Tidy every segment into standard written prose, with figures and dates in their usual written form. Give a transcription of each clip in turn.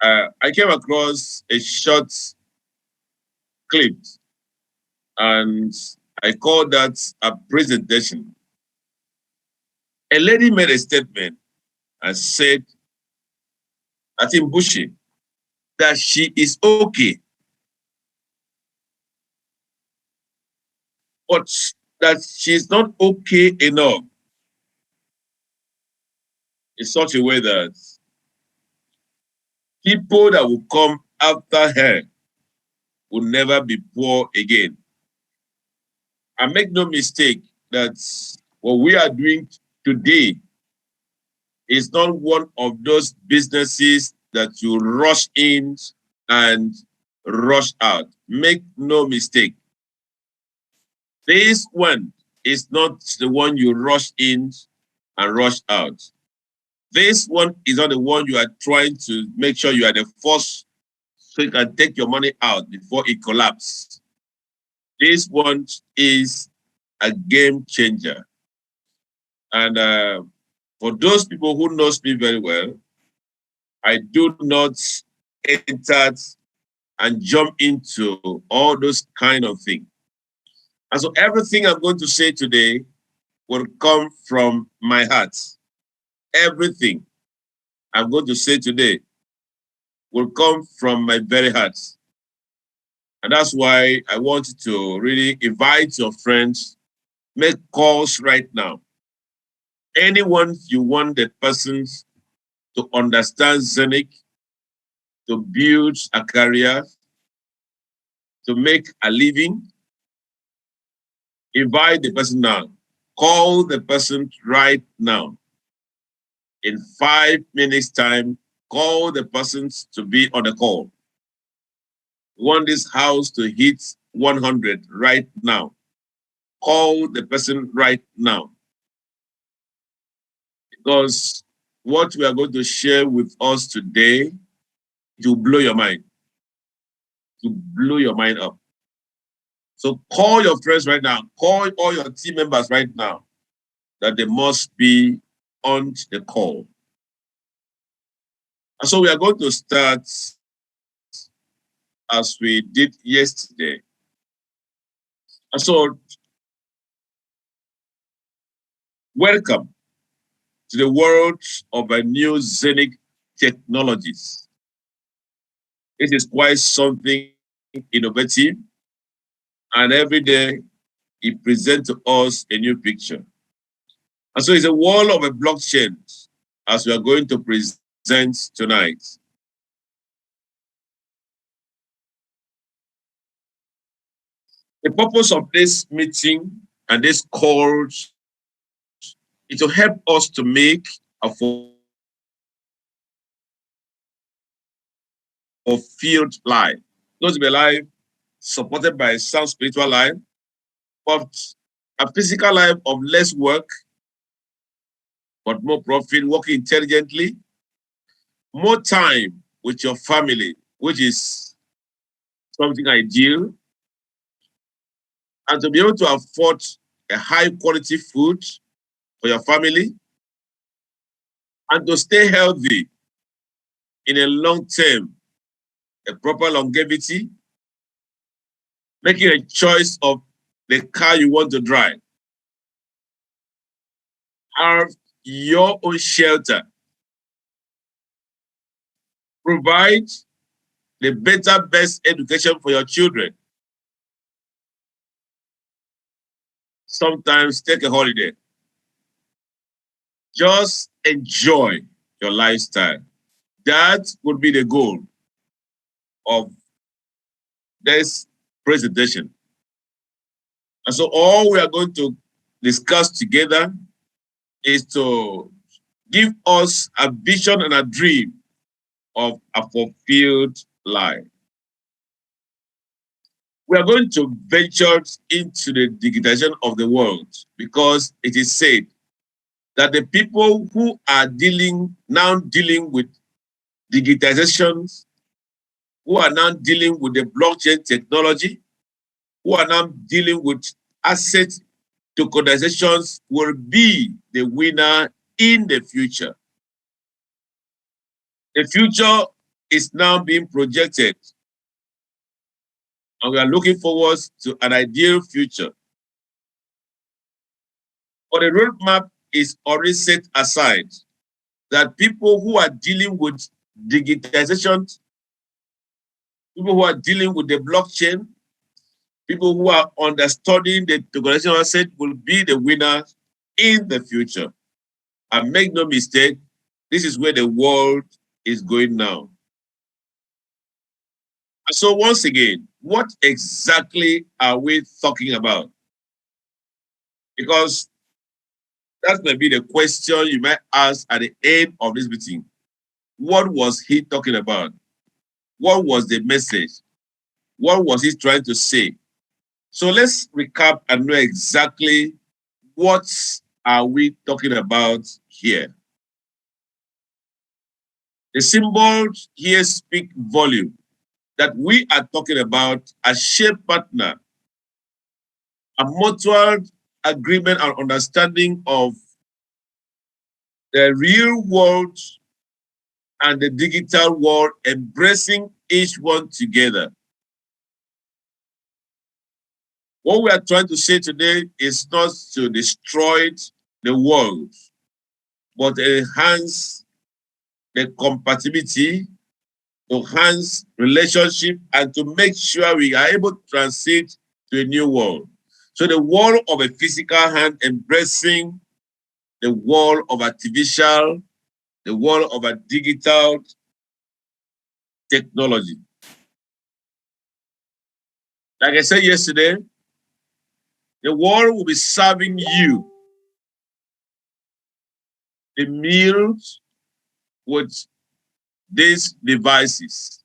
I came across a short clip, and I call that a presentation. A lady made a statement and said, I think Bushy, that she is okay, but that she's not okay enough in such a way that people that will come after her will never be poor again. And make no mistake that what we are doing today is not one of those businesses that you rush in and rush out. Make no mistake. This one is not the one you rush in and rush out. This one is not the one you are trying to make sure you are the first so you can take your money out before it collapses. This one is a game changer. And for those people who knows me very well, I do not enter and jump into all those kind of things. And so everything I'm going to say today will come from my heart. Everything I'm going to say today will come from my very heart. And that's why I want you to really invite your friends, make calls right now. Anyone you want the persons to understand Zeniq, to build a career, to make a living, invite the person now. Call the person right now. In 5 minutes' time, call the persons to be on the call. We want this house to hit 100 right now. Call the person right now. Because what we are going to share with us today will blow your mind. To blow your mind up. So call your friends right now. Call all your team members right now that they must be on the call. And so we are going to start as we did yesterday. And so welcome to the world of a new Zeniq Technologies. It is quite something innovative, and every day it presents to us a new picture. And so it's a wall of a blockchain as we are going to present tonight. The purpose of this meeting and this call is to help us to make a fulfilled life. Not to be a life supported by a sound spiritual life, but a physical life of less work, but more profit, working intelligently, more time with your family, which is something ideal, and to be able to afford a high quality food for your family, and to stay healthy in a long term, a proper longevity, making a choice of the car you want to drive, have your own shelter, provide the better, best education for your children. Sometimes take a holiday. Just enjoy your lifestyle. That would be the goal of this presentation. And so all we are going to discuss together is to give us a vision and a dream of a fulfilled life. We are going to venture into the digitization of the world because it is said that the people who are now dealing with digitizations, who are now dealing with the blockchain technology, who are now dealing with asset tokenizations will be the winner in the future. The future is now being projected, and we are looking forward to an ideal future. But the roadmap is already set aside that people who are dealing with digitization, people who are dealing with the blockchain, people who are understanding the tokenization asset will be the winners in the future. And make no mistake, this is where the world is going now. So once again, what exactly are we talking about? Because that may be the question you might ask at the end of this meeting. What was he talking about? What was the message? What was he trying to say? So let's recap and know exactly what are we talking about here. The symbols here speak volume that we are talking about a shared partner, a mutual agreement and understanding of the real world and the digital world, embracing each one together. What we are trying to say today is not to destroy the world, but enhance the compatibility, to enhance relationship, and to make sure we are able to transit to a new world. So the world of a physical hand embracing the world of artificial, the world of a digital technology. Like I said yesterday, the world will be serving you the meals with these devices.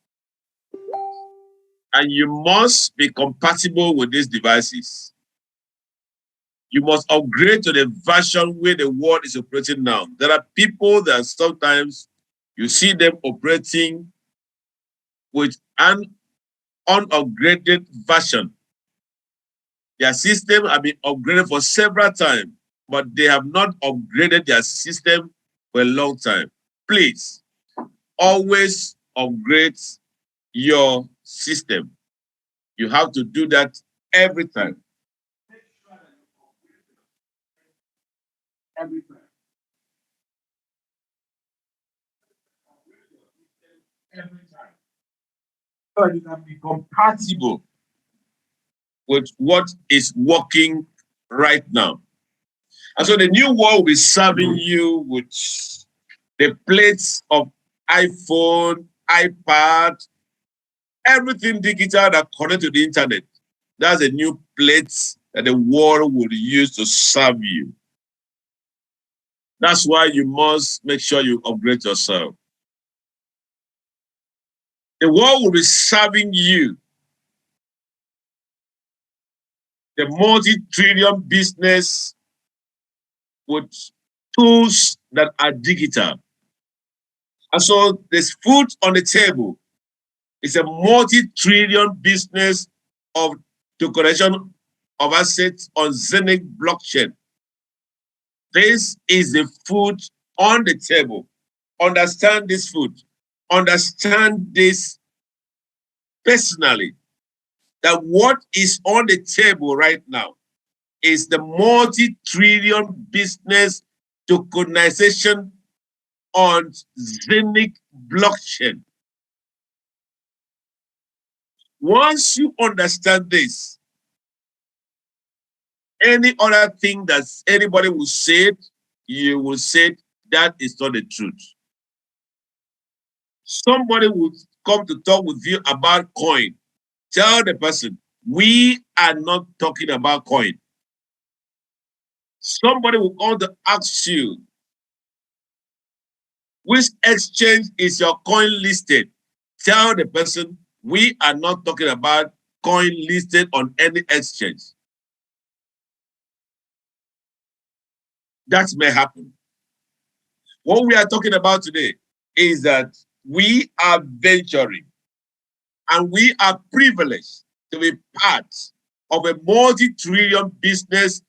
And you must be compatible with these devices. You must upgrade to the version where the world is operating now. There are people that sometimes you see them operating with an unupgraded version. Their system have been upgraded for several times, but they have not upgraded their system for a long time. Please, always upgrade your system. You have to do that every time. Every time. Every time. So you can be compatible with what is working right now. And so the new world will be serving you with the plates of iPhone, iPad, everything digital that connect to the internet. That's a new plate that the world will use to serve you. That's why you must make sure you upgrade yourself. The world will be serving you the multi-trillion business with tools that are digital. And so there's food on the table. It's a multi-trillion business of tokenization of assets on Zeniq blockchain. This is the food on the table. Understand this food. Understand this personally. That what is on the table right now is the multi-trillion business tokenization on Zeniq blockchain. Once you understand this, any other thing that anybody will say, you will say that is not the truth. Somebody will come to talk with you about coin. Tell the person, we are not talking about coin. Somebody will come to ask you, which exchange is your coin listed? Tell the person, we are not talking about coin listed on any exchange. That may happen. What we are talking about today is that we are venturing and we are privileged to be part of a multi-trillion business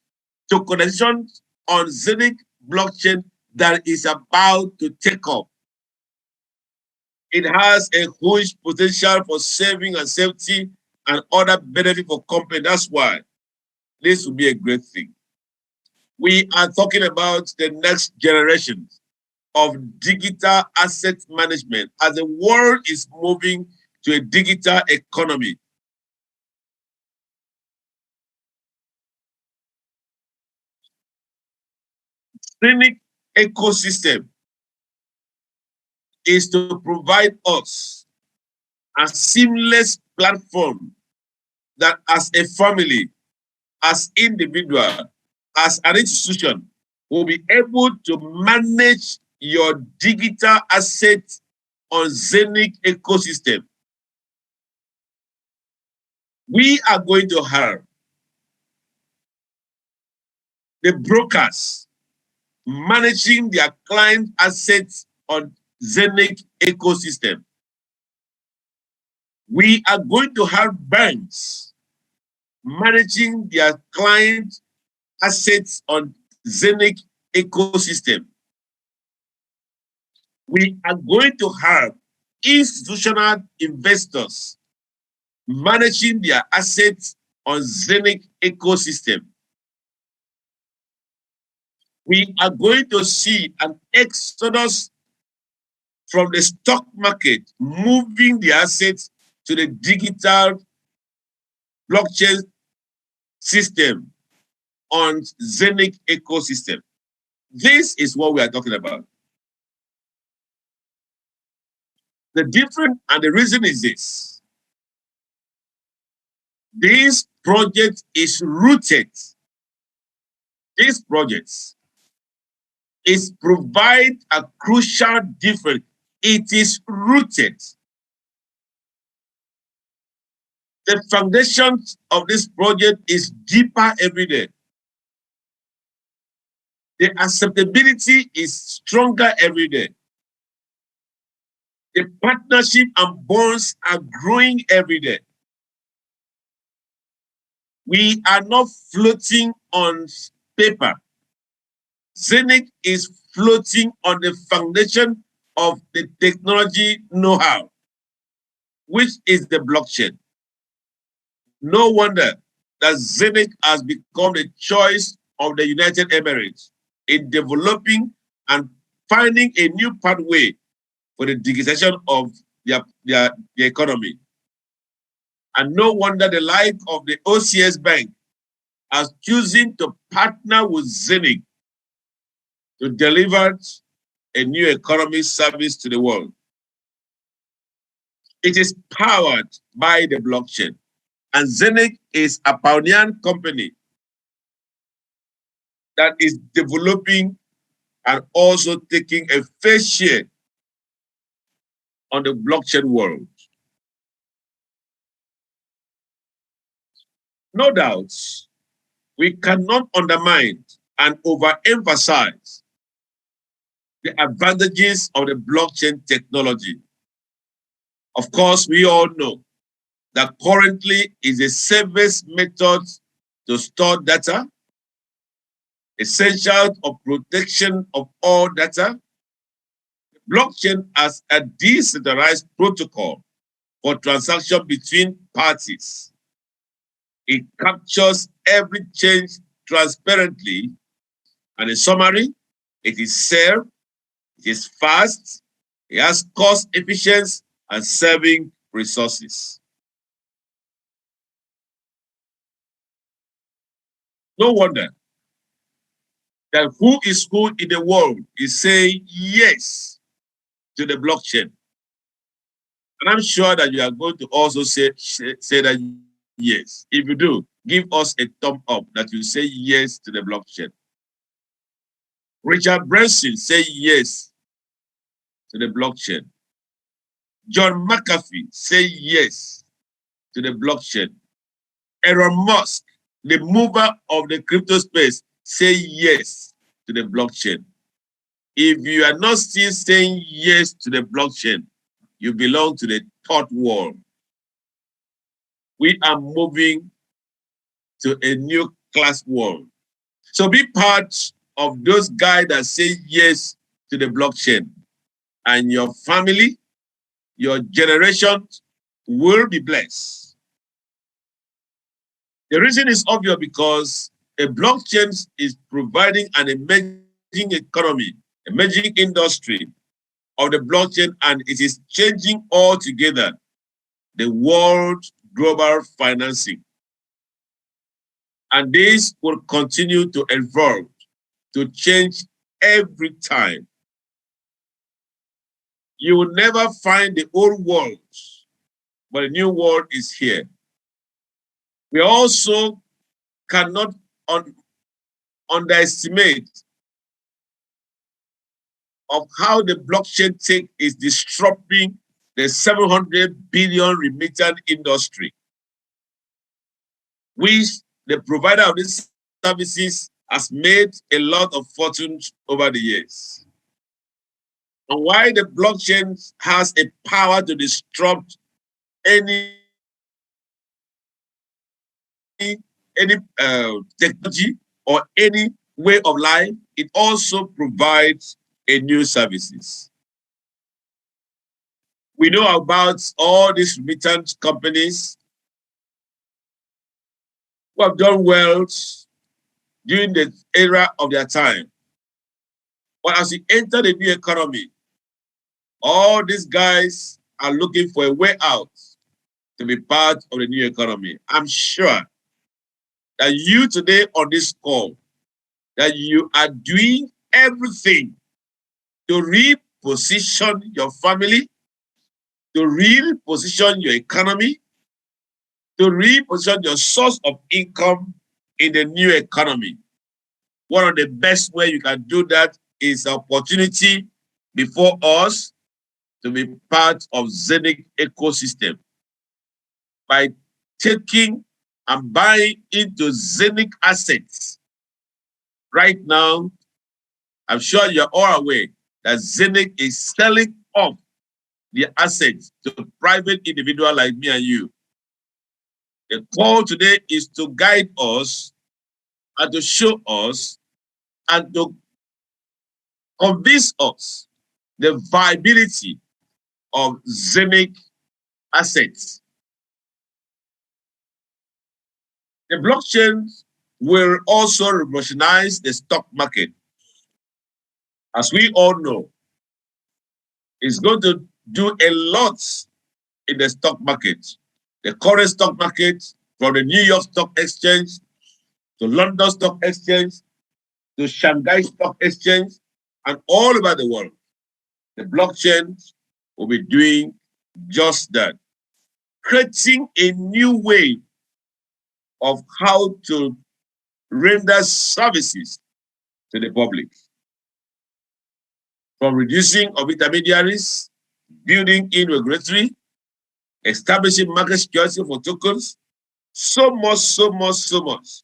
tokenization on Zeniq blockchain that is about to take off. It has a huge potential for saving and safety and other benefit for company. That's why this will be a great thing. We are talking about the next generation of digital asset management as the world is moving to a digital economy. Zeniq ecosystem is to provide us a seamless platform that as a family, as individual, as an institution, will be able to manage your digital assets on Zeniq ecosystem. We are going to have the brokers managing their client assets on Zeniq ecosystem. We are going to have banks managing their client assets on Zeniq ecosystem. We are going to have institutional investors managing their assets on Zeniq ecosystem. We are going to see an exodus from the stock market moving the assets to the digital blockchain system on Zeniq ecosystem. This is what we are talking about. The difference and the reason is this. This project is rooted. This project is provide a crucial difference. It is rooted. The foundation of this project is deeper every day. The acceptability is stronger every day. The partnership and bonds are growing every day. We are not floating on paper. Zeniq is floating on the foundation of the technology know-how, which is the blockchain. No wonder that Zeniq has become the choice of the United Emirates in developing and finding a new pathway for the digitization of their economy. And no wonder the like of the OCS Bank has choosing to partner with Zeniq to deliver a new economy service to the world. It is powered by the blockchain. And Zeniq is a pioneer company that is developing and also taking a fair share on the blockchain world. No doubt, we cannot undermine and overemphasize the advantages of the blockchain technology. Of course, we all know that currently is the safest method to store data, essential of protection of all data. Blockchain as a decentralized protocol for transaction between parties. It captures every change transparently. And in summary, it is safe, it is fast, it has cost efficiency and saving resources. No wonder that who is who in the world is saying yes to the blockchain. And I'm sure that you are going to also say that yes. If you do, give us a thumb up that you say yes to the blockchain. Richard Branson say yes to the blockchain. John McAfee say yes to the blockchain. Elon Musk, the mover of the crypto space, say yes to the blockchain. If you are not still saying yes to the blockchain, you belong to the third world. We are moving to a new class world. So be part of those guys that say yes to the blockchain. And your family, your generation will be blessed. The reason is obvious because a blockchain is providing an emerging economy, emerging industry of the blockchain, and it is changing altogether the world global financing. And this will continue to evolve, to change every time. You will never find the old world, but a new world is here. We also cannot underestimate of how the blockchain tech is disrupting the 700 billion remittance industry, which the provider of these services has made a lot of fortunes over the years. And why the blockchain has a power to disrupt any technology or any way of life, it also provides a new services. We know about all these remittance companies who have done well during the era of their time. But as we enter the new economy, all these guys are looking for a way out to be part of the new economy. I'm sure that you today on this call, that you are doing everything to reposition your family, to reposition your economy, to reposition your source of income in the new economy. One of the best ways you can do that is opportunity before us to be part of Zeniq ecosystem by taking and buying into Zeniq assets. Right now, I'm sure you're all aware that Zeniq is selling off the assets to private individual like me and you. The call today is to guide us and to show us and to convince us the viability of Zeniq assets. The blockchain will also revolutionize the stock market. As we all know, it's going to do a lot in the stock market. The current stock market, from the New York Stock Exchange to London Stock Exchange to Shanghai Stock Exchange and all over the world, the blockchain will be doing just that, creating a new way of how to render services to the public. From reducing of intermediaries, building in regulatory, establishing market security for tokens, so much, so much, so much.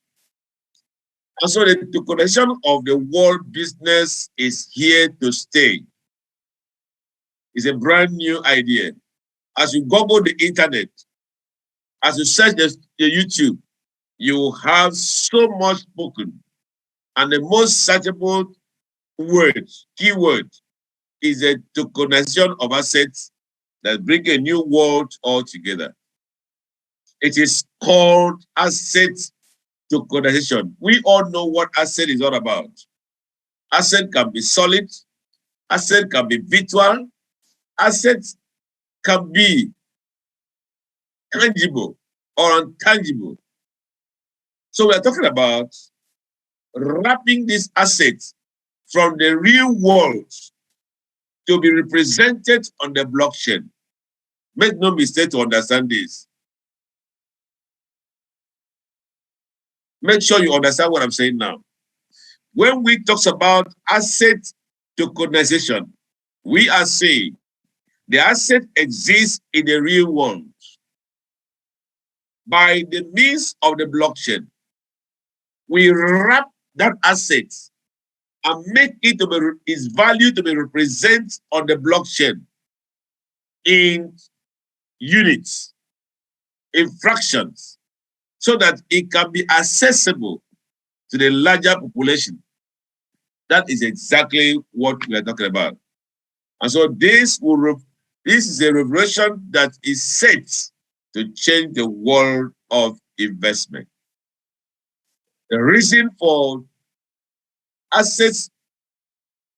And so the tokenization of the world business is here to stay. It's a brand new idea. As you Google the internet, as you search the YouTube, you will have so much spoken. And the most searchable word, keyword, is a tokenization of assets that bring a new world altogether. It is called asset tokenization. We all know what asset is all about. Asset can be solid, asset can be virtual, assets can be tangible or intangible. So we're talking about wrapping these assets from the real world to be represented on the blockchain. Make no mistake to understand this. Make sure you understand what I'm saying now. When we talk about asset tokenization, we are saying the asset exists in the real world by the means of the blockchain. We wrap that asset and make it to be its value to be represented on the blockchain in units, in fractions, so that it can be accessible to the larger population. That is exactly what we are talking about. And so this will This is a revolution that is set to change the world of investment. The reason for assets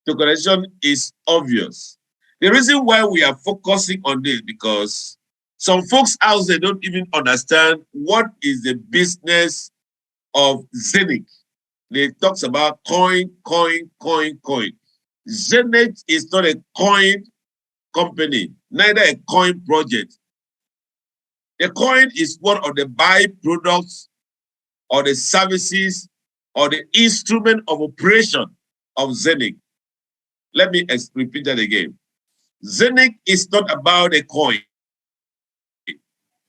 tokenization is obvious. The reason why we are focusing on this because some folks out there don't even understand what is the business of Zeniq. They talks about coin, coin, coin, coin. Zeniq is not a coin company, neither a coin project. The coin is one of the byproducts or the services or the instrument of operation of Zeniq. Let me repeat that again. Zeniq is not about a coin.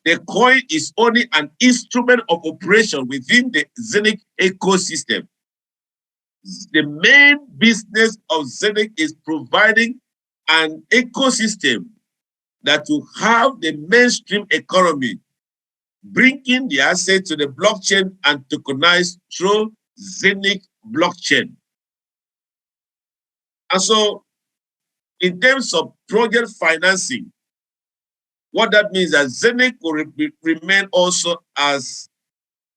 The coin is only an instrument of operation within the Zeniq ecosystem. The main business of Zeniq is providing an ecosystem that will have the mainstream economy, bringing the asset to the blockchain and tokenized through Zeniq blockchain. And so, in terms of project financing, what that means is that Zeniq will remain also as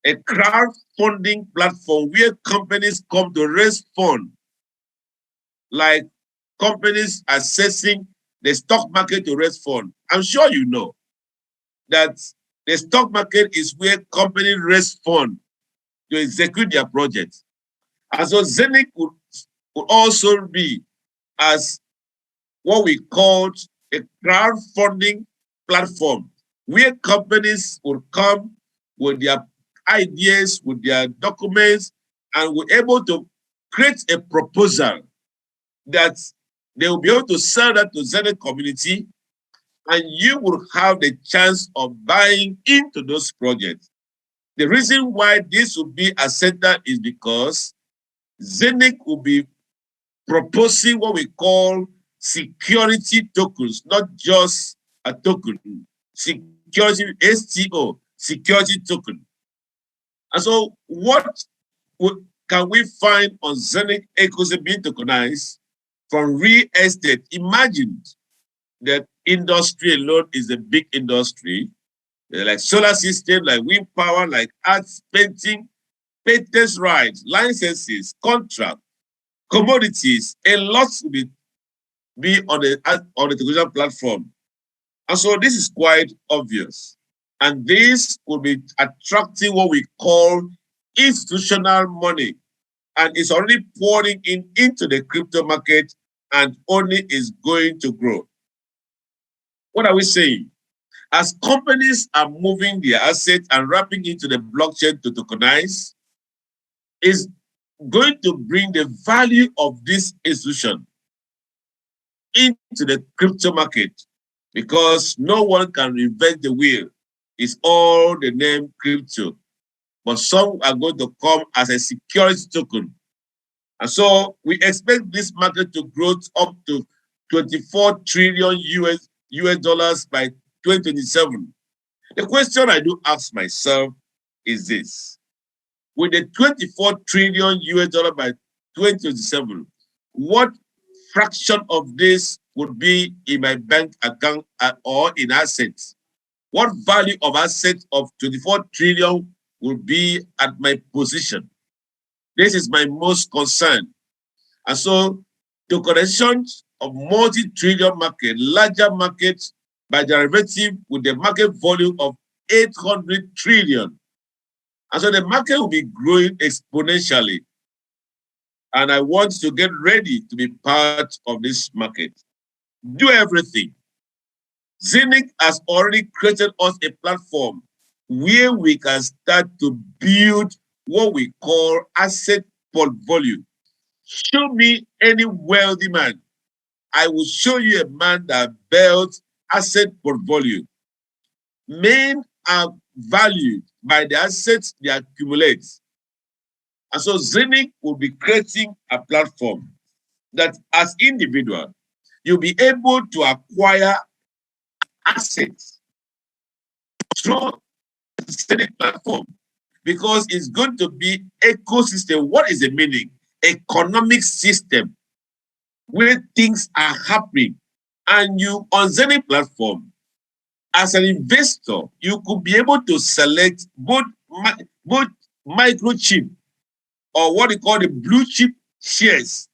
a crowdfunding platform where companies come to raise funds, like companies accessing the stock market to raise funds. I'm sure you know that the stock market is where companies raise funds to execute their projects. And so Zeniq would also be as what we call a crowdfunding platform where companies will come with their ideas, with their documents, and we're able to create a proposal that they will be able to sell that to Zeniq community, and you will have the chance of buying into those projects. The reason why this will be a center is because Zeniq will be proposing what we call security tokens, not just a token, security, STO, security token. And so what can we find on Zeniq ecosystem being tokenized from real estate? Imagine that industry alone is a big industry, like solar system, like wind power, like arts, painting, patents rights, licenses, contract, commodities, a lot will be on the technology platform. And so this is quite obvious. And this will be attracting what we call institutional money. And it's already pouring into the crypto market and only is going to grow. What are we saying? As companies are moving their assets and wrapping into the blockchain to tokenize, is going to bring the value of this institution into the crypto market because no one can reinvent the wheel. It's all the name crypto. But some are going to come as a security token. And so we expect this market to grow up to 24 trillion US dollars by 2027. The question I do ask myself is this. With the 24 trillion US dollar by 2027, what fraction of this would be in my bank account or in assets? What value of assets of 24 trillion will be at my position? This is my most concern. And so tokenization of multi-trillion market, larger markets by derivative with the market volume of 800 trillion. And so the market will be growing exponentially. And I want to get ready to be part of this market. Do everything. Zeniq has already created us a platform where we can start to build what we call asset portfolio. Show me any wealthy man. I will show you a man that built asset portfolio. Men are valued by the assets they accumulate. And so Zeniq will be creating a platform that as individual, you'll be able to acquire assets through Zeniq platform because it's going to be ecosystem. What is the meaning? Economic system where things are happening And you, on Zeniq platform, as an investor, you could be able to select both microchip or what they call the blue chip shares.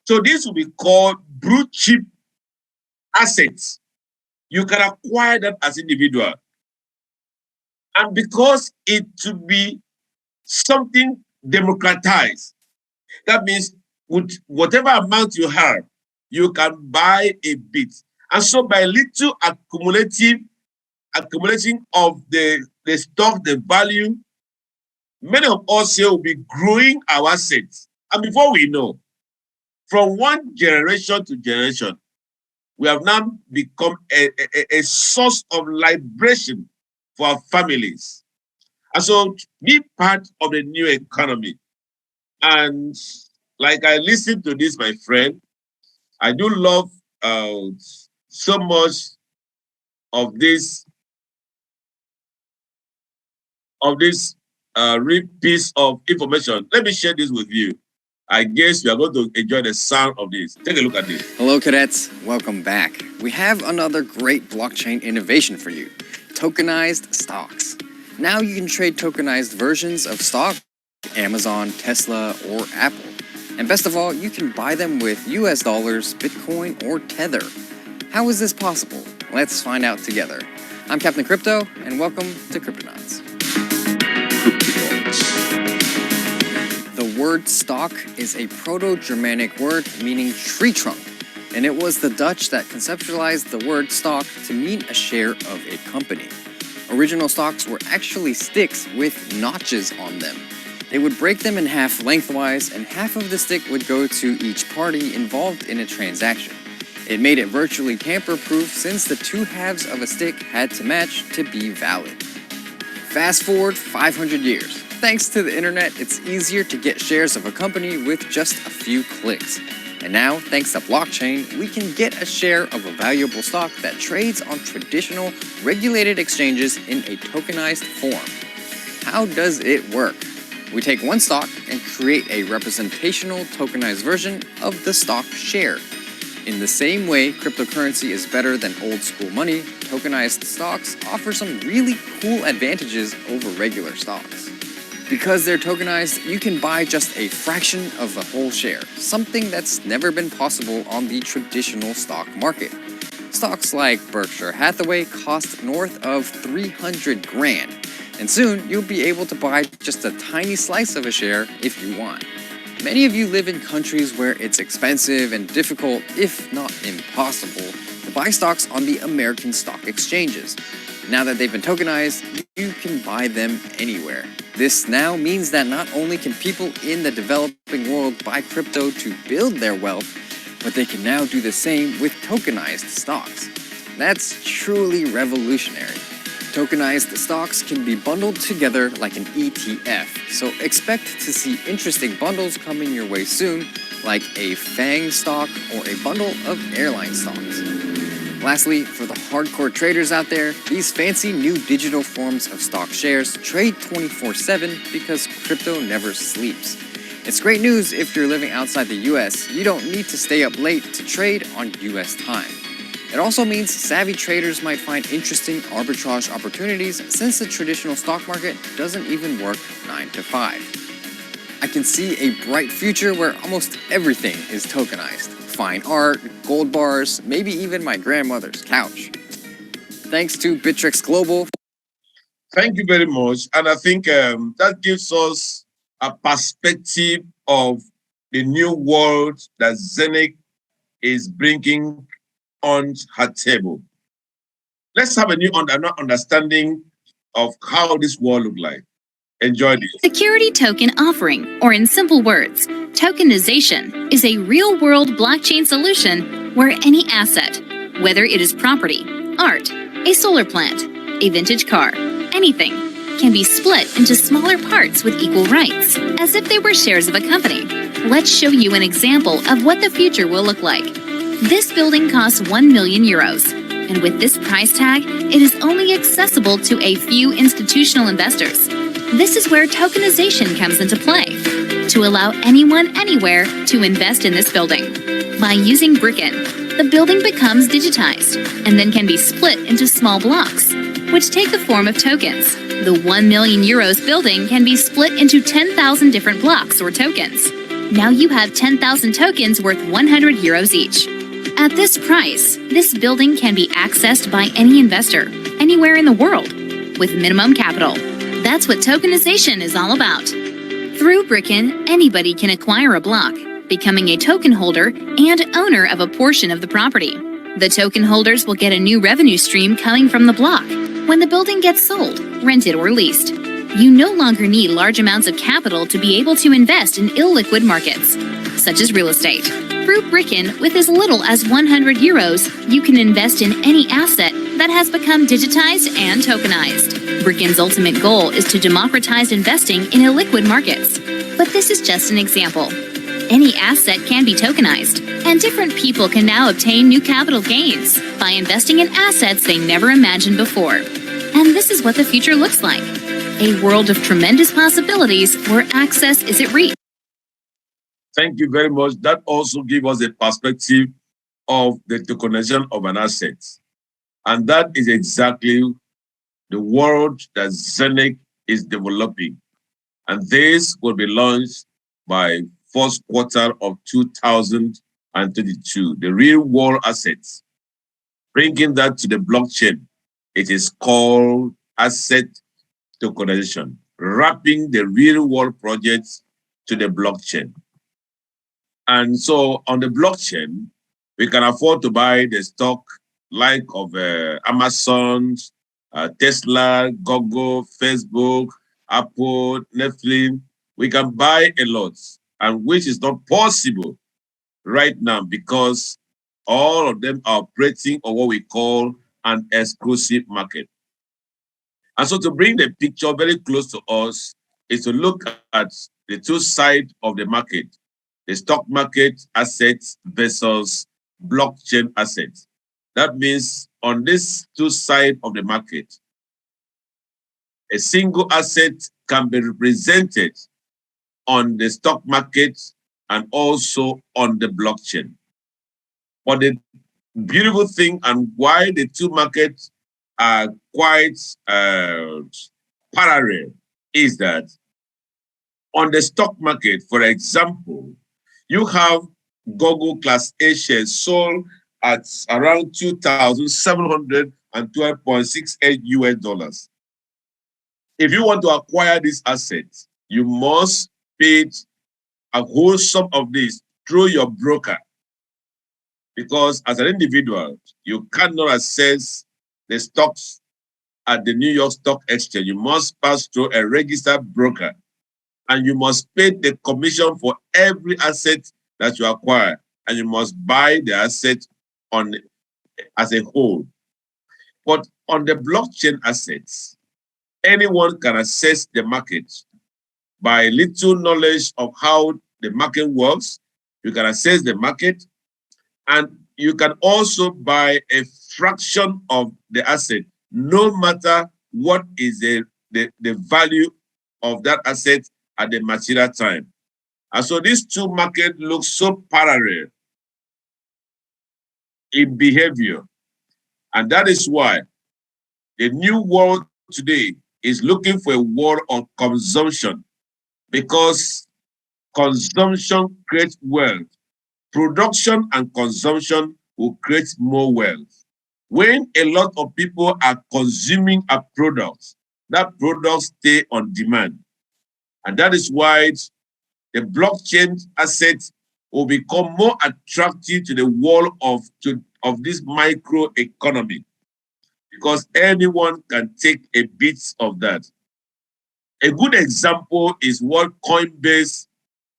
So this will be called blue chip assets. You can acquire that as individual. And because it to be something democratized, that means with whatever amount you have, you can buy a bit. And so by little accumulating of the stock, the value, many of us here will be growing our assets. And before we know, from one generation to generation, we have now become a source of liberation for our families. And so be part of the new economy. And like I listened to this, my friend, I do love so much of this real piece of information. Let me share this with you. I guess you are going to enjoy the sound of this. Take a look at this. Hello, cadets. Welcome back. We have another great blockchain innovation for you, tokenized stocks. Now you can trade tokenized versions of stock, Amazon, Tesla, or Apple. And best of all, you can buy them with US dollars, Bitcoin, or Tether. How is this possible? Let's find out together. I'm Captain Crypto, and welcome to Cryptonauts. The word stock is a Proto-Germanic word meaning tree trunk, and it was the Dutch that conceptualized the word stock to mean a share of a company. Original stocks were actually sticks with notches on them. They would break them in half lengthwise, and half of the stick would go to each party involved in a transaction. It made it virtually tamper-proof since the two halves of a stick had to match to be valid. Fast forward 500 years. Thanks to the internet, it's easier to get shares of a company with just a few clicks. And now, thanks to blockchain, we can get a share of a valuable stock that trades on traditional, regulated exchanges in a tokenized form. How does it work? We take one stock and create a representational tokenized version of the stock share. In the same way cryptocurrency is better than old school money, tokenized stocks offer some really cool advantages over regular stocks. Because they're tokenized, you can buy just a fraction of the whole share, something that's never been possible on the traditional stock market. Stocks like Berkshire Hathaway cost north of 300 grand, and soon you'll be able to buy just a tiny slice of a share if you want. Many of you live in countries where it's expensive and difficult, if not impossible, to buy stocks on the American stock exchanges. Now that they've been tokenized, you can buy them anywhere. This now means that not only can people in the developing world buy crypto to build their wealth, but they can now do the same with tokenized stocks. That's truly revolutionary. Tokenized stocks can be bundled together like an ETF, so expect to see interesting bundles coming your way soon, like a FANG stock or a bundle of airline stocks. Lastly, for the hardcore traders out there, these fancy new digital forms of stock shares trade 24/7 because crypto never sleeps. It's great news if you're living outside the US. You don't need to stay up late to trade on US time. It also means savvy traders might find interesting arbitrage opportunities since the traditional stock market doesn't even work 9 to 5. I can see a bright future where almost everything is tokenized. Fine art, gold bars, maybe even my grandmother's couch. Thanks to Bittrex Global. Thank you very much. And I think that gives us a perspective of the new world that Zeniq is bringing on her table. Let's have a new understanding of how this world looks like. Enjoy this. Security token offering, or in simple words, tokenization, is a real-world blockchain solution where any asset, whether it is property, art, a solar plant, a vintage car, anything, can be split into smaller parts with equal rights, as if they were shares of a company. Let's show you an example of what the future will look like. This building costs 1 million euros, and with this price tag, it is only accessible to a few institutional investors. This is where tokenization comes into play, to allow anyone anywhere to invest in this building. By using Bricken, the building becomes digitized and then can be split into small blocks, which take the form of tokens. The 1 million euros building can be split into 10,000 different blocks or tokens. Now you have 10,000 tokens worth 100 euros each. At this price, this building can be accessed by any investor, anywhere in the world, with minimum capital. That's what tokenization is all about. Through Bricken, anybody can acquire a block, becoming a token holder and owner of a portion of the property. The token holders will get a new revenue stream coming from the block when the building gets sold, rented, or leased. You no longer need large amounts of capital to be able to invest in illiquid markets, such as real estate. Through Bricken, with as little as 100 euros, you can invest in any asset that has become digitized and tokenized. Bricken's ultimate goal is to democratize investing in illiquid markets. But this is just an example. Any asset can be tokenized, and different people can now obtain new capital gains by investing in assets they never imagined before. And this is what the future looks like. A world of tremendous possibilities where access is at reach. Thank you very much. That also gives us a perspective of the tokenization of an asset. And that is exactly the world that Zeniq is developing. And this will be launched by first quarter of 2022, the real world assets. Bringing that to the blockchain, it is called asset tokenization, wrapping the real world projects to the blockchain. And so on the blockchain, we can afford to buy the stock like of Amazon, Tesla, Google, Facebook, Apple, Netflix. We can buy a lot, and which is not possible right now because all of them are operating on what we call an exclusive market. And so to bring the picture very close to us is to look at the two sides of the market, the stock market assets versus blockchain assets. That means on this two sides of the market, a single asset can be represented on the stock market and also on the blockchain. But the beautiful thing and why the two markets are quite parallel is that on the stock market, for example, you have Google Class A shares sold at around $2,712.68 US dollars. If you want to acquire this asset, you must pay a whole sum of this through your broker. Because as an individual, you cannot access the stocks at the New York Stock Exchange. You must pass through a registered broker. And you must pay the commission for every asset that you acquire. And you must buy the asset as a whole. But on the blockchain assets, anyone can access the market by little knowledge of how the market works. You can access the market, and you can also buy a fraction of the asset, no matter what is the value of that asset at the material time. And so these two markets look so parallel in behavior. And that is why the new world today is looking for a world of consumption, because consumption creates wealth. Production and consumption will create more wealth. When a lot of people are consuming a product, that product stay on demand. And that is why the blockchain assets will become more attractive to the world of this micro economy, because anyone can take a bit of that. A good example is what Coinbase,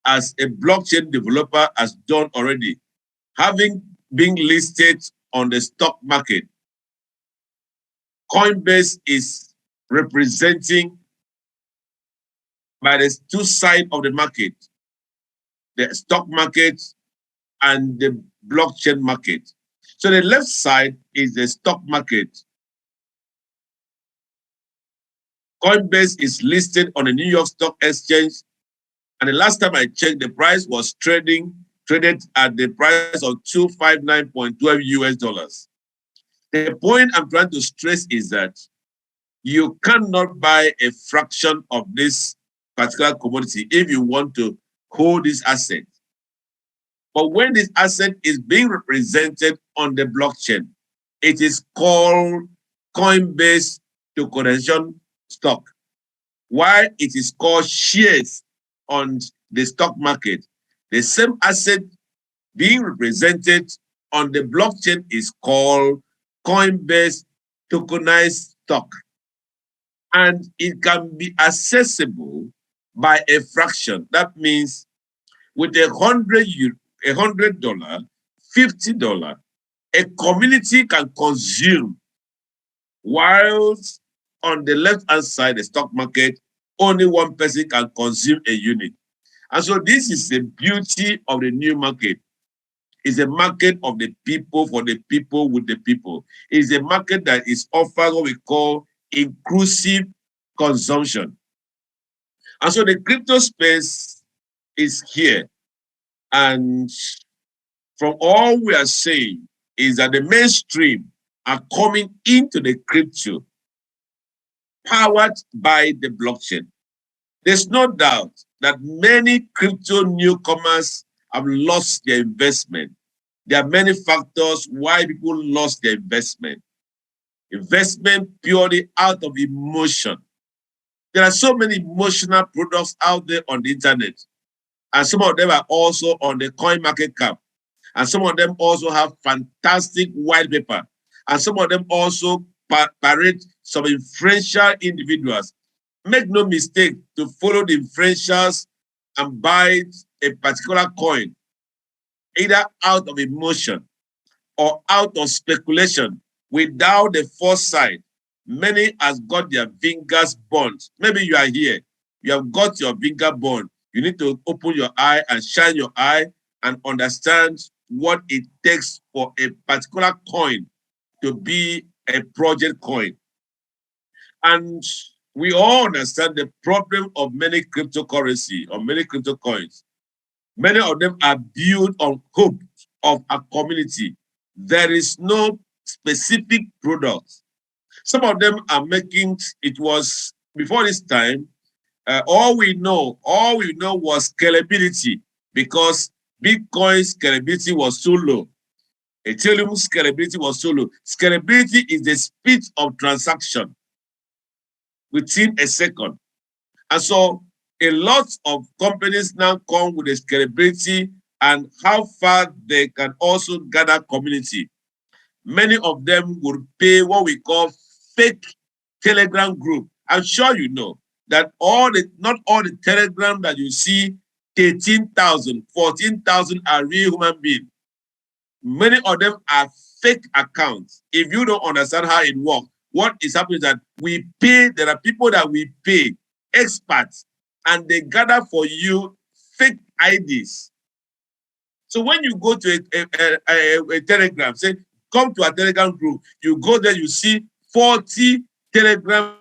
as a blockchain developer, has done already. Having been listed on the stock market, Coinbase is representing by the two sides of the market, the stock market and the blockchain market. So the left side is the stock market. Coinbase is listed on the New York Stock Exchange, and the last time I checked, the price was trading traded at the price of 259.12 US dollars. The point I'm trying to stress is that you cannot buy a fraction of this particular commodity if you want to hold this asset. But when this asset is being represented on the blockchain, it is called coin-based tokenization stock. While it is called shares on the stock market, the same asset being represented on the blockchain is called coin-based tokenized stock. And it can be accessible by a fraction. That means with $100, $50, a community can consume, whilst on the left-hand side, the stock market, only one person can consume a unit. And so this is the beauty of the new market. It's a market of the people, for the people, with the people. It's a market that is offering what we call inclusive consumption. And so the crypto space is here. And from all we are saying is that the mainstream are coming into the crypto powered by the blockchain. There's no doubt that many crypto newcomers have lost their investment. There are many factors why people lost their investment. Investment purely out of emotion. There are so many emotional products out there on the internet, and some of them are also on the coin market cap, and some of them also have fantastic white paper, and some of them also parade some influential individuals. Make no mistake to follow the influencers and buy a particular coin, either out of emotion or out of speculation, without the foresight. Many has got their fingers burnt. Maybe you are here, you have got your finger burned. You need to open your eye and shine your eye and understand what it takes for a particular coin to be a project coin. And we all understand the problem of many cryptocurrency or many crypto coins. Many of them are built on hope of a community. There is no specific product. Some of them are making, it was before this time, all we know was scalability, because Bitcoin scalability was so low. Ethereum scalability was so low. Scalability is the speed of transaction within a second. And so a lot of companies now come with the scalability and how far they can also gather community. Many of them will pay what we call fake Telegram group. I'm sure you know that not all the Telegram that you see, 13,000, 14,000 are real human beings. Many of them are fake accounts. If you don't understand how it works, what is happening is that we pay, there are people that we pay, experts, and they gather for you fake IDs. So when you go to a Telegram, say, come to a Telegram group, you go there, you see 40 Telegram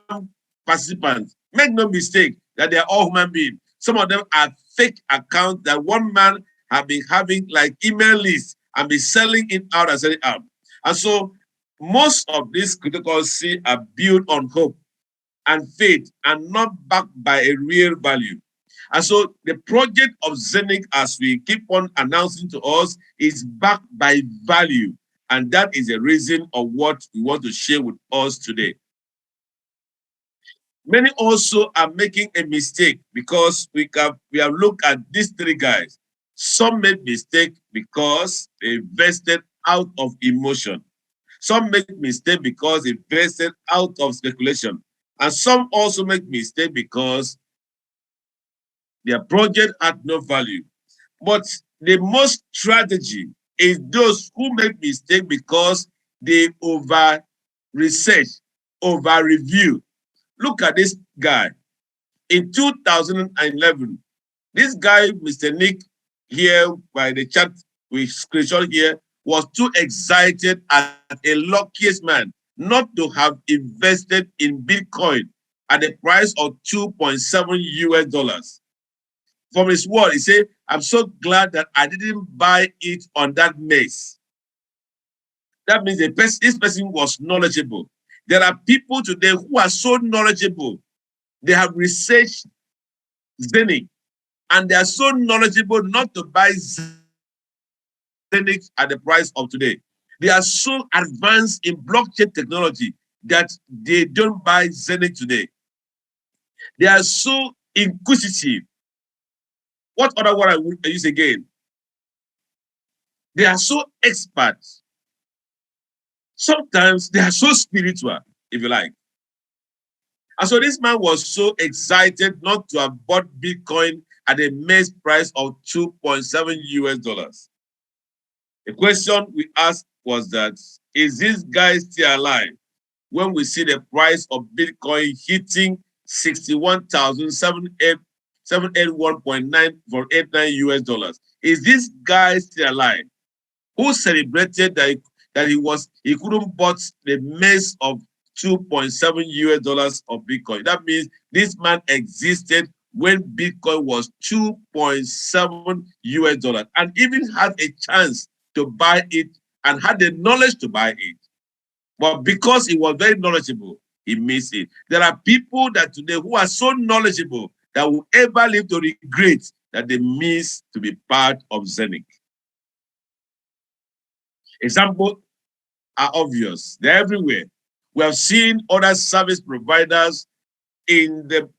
participants. Make no mistake that they are all human beings. Some of them are fake accounts that one man have been having like email lists and be selling it out and selling it out. And so most of these cryptocurrency are built on hope and faith and not backed by a real value. And so the project of Zeniq, as we keep on announcing to us, is backed by value. And that is the reason of what we want to share with us today. Many also are making a mistake because we have looked at these three guys. Some made mistake because they invested out of emotion. Some make mistake because they invested out of speculation. And some also make mistake because their project had no value. But the most strategy is those who make mistake because they over research, over review. Look at this guy. In 2011, this guy, Mr. Nick, here by the chat we screenshot here, was too excited as a luckiest man not to have invested in Bitcoin at the price of 2.7 US dollars. from his word. He said, I'm so glad that I didn't buy it on that mess. That means this person was knowledgeable. There are people today who are so knowledgeable. They have researched Zeniq, and they are so knowledgeable not to buy Zeniq at the price of today. They are so advanced in blockchain technology that they don't buy Zeniq today. They are so inquisitive. What other word I would use again? They are so expert. Sometimes they are so spiritual, if you like. And so this man was so excited not to have bought Bitcoin at a mess price of 2.7 US dollars. The question we asked was that, is this guy still alive when we see the price of Bitcoin hitting 61,781.9 US dollars? Is this guy still alive? Who celebrated that he couldn't bought the mess of 2.7 US dollars of Bitcoin? That means this man existed when Bitcoin was 2.7 US dollars and even had a chance to buy it and had the knowledge to buy it. But because he was very knowledgeable, he missed it. There are people that today who are so knowledgeable that will ever live to regret that they missed to be part of Zeniq. Examples are obvious. They're everywhere. We have seen other service providers in the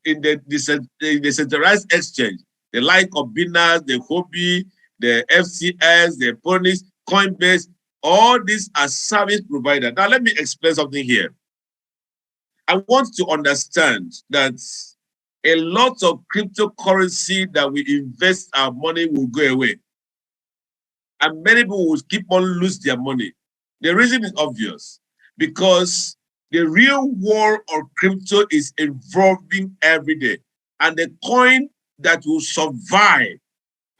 decentralized exchange, the like of Binance, the Huobi, the FCS, the Ponies, Coinbase. All these are service providers. Now, let me explain something here. I want to understand that a lot of cryptocurrency that we invest our money will go away. And many people will keep on losing their money. The reason is obvious, because the real world of crypto is evolving every day. And the coin that will survive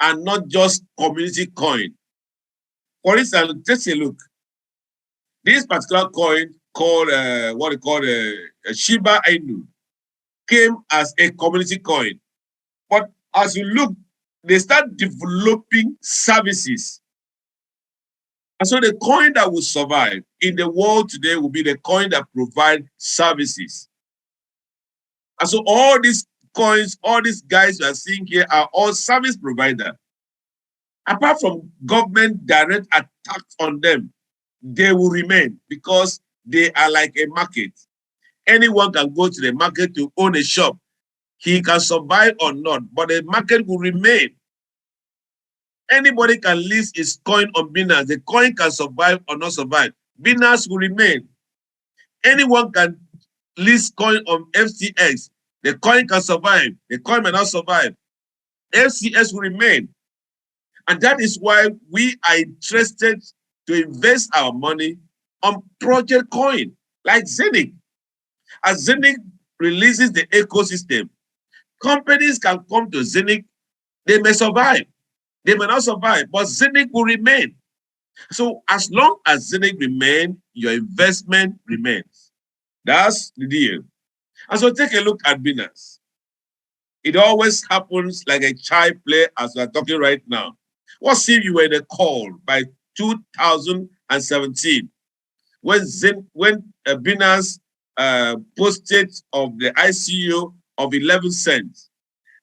and not just community coin. For instance, take a look. This particular coin called what they call Shiba Inu came as a community coin. But as you look, they start developing services. And so the coin that will survive in the world today will be the coin that provides services. And so all these coins, all these guys you are seeing here are all service providers. Apart from government direct attacks on them, they will remain because they are like a market. Anyone can go to the market to own a shop. He can survive or not, but the market will remain. Anybody can list his coin on Binance. The coin can survive or not survive. Binance will remain. Anyone can list coin on FCX. The coin can survive. The coin may not survive. FCX will remain. And that is why we are interested to invest our money on project coin like Zeniq. As Zeniq releases the ecosystem, companies can come to Zeniq. They may survive. They may not survive, but Zeniq will remain. So as long as Zeniq remains, your investment remains. That's the deal. And so take a look at Binance. It always happens like a child play as we're talking right now. What if you were in a call by 2017 when Binance posted of the ICO of 11 cents?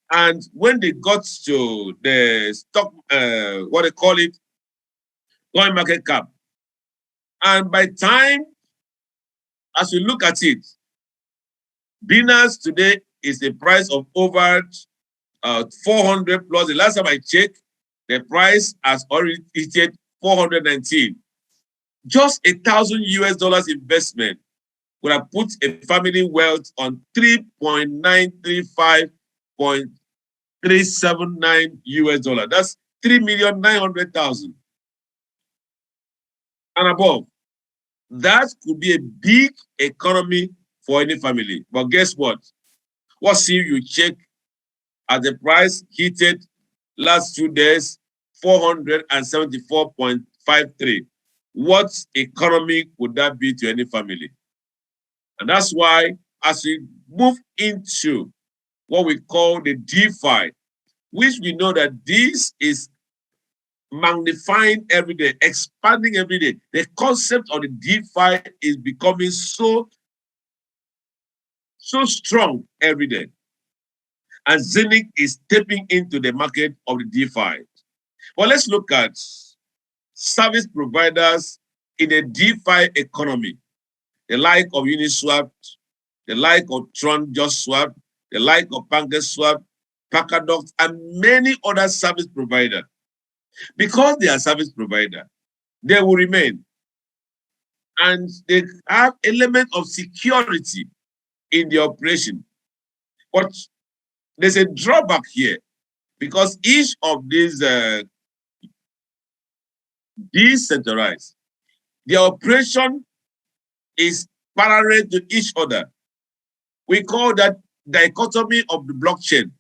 And when they got to the stock, what they call it, coin market cap, and by time, as we look at it, Binance today is the price of over 400 plus. The last time I checked, the price has already hit 419. Just $1,000 investment would have put a family wealth on 3.935.379 US dollar. That's 3,900,000 and above. That could be a big economy for any family. But guess what? What if you check at the price hit last 2 days, 474.53. What economy would that be to any family? And that's why as we move into what we call the DeFi, which we know that this is magnifying every day, expanding every day. The concept of the DeFi is becoming so strong every day. And Zeniq is stepping into the market of the DeFi. Well, let's look at service providers in the DeFi economy, the like of Uniswap, the like of Tron Just Swap, the like of PancakeSwap, Polkadot, and many other service providers. Because they are service provider, they will remain. And they have element of security in the operation. But there's a drawback here because each of these decentralized, their operation is parallel to each other. We call that dichotomy of the blockchain.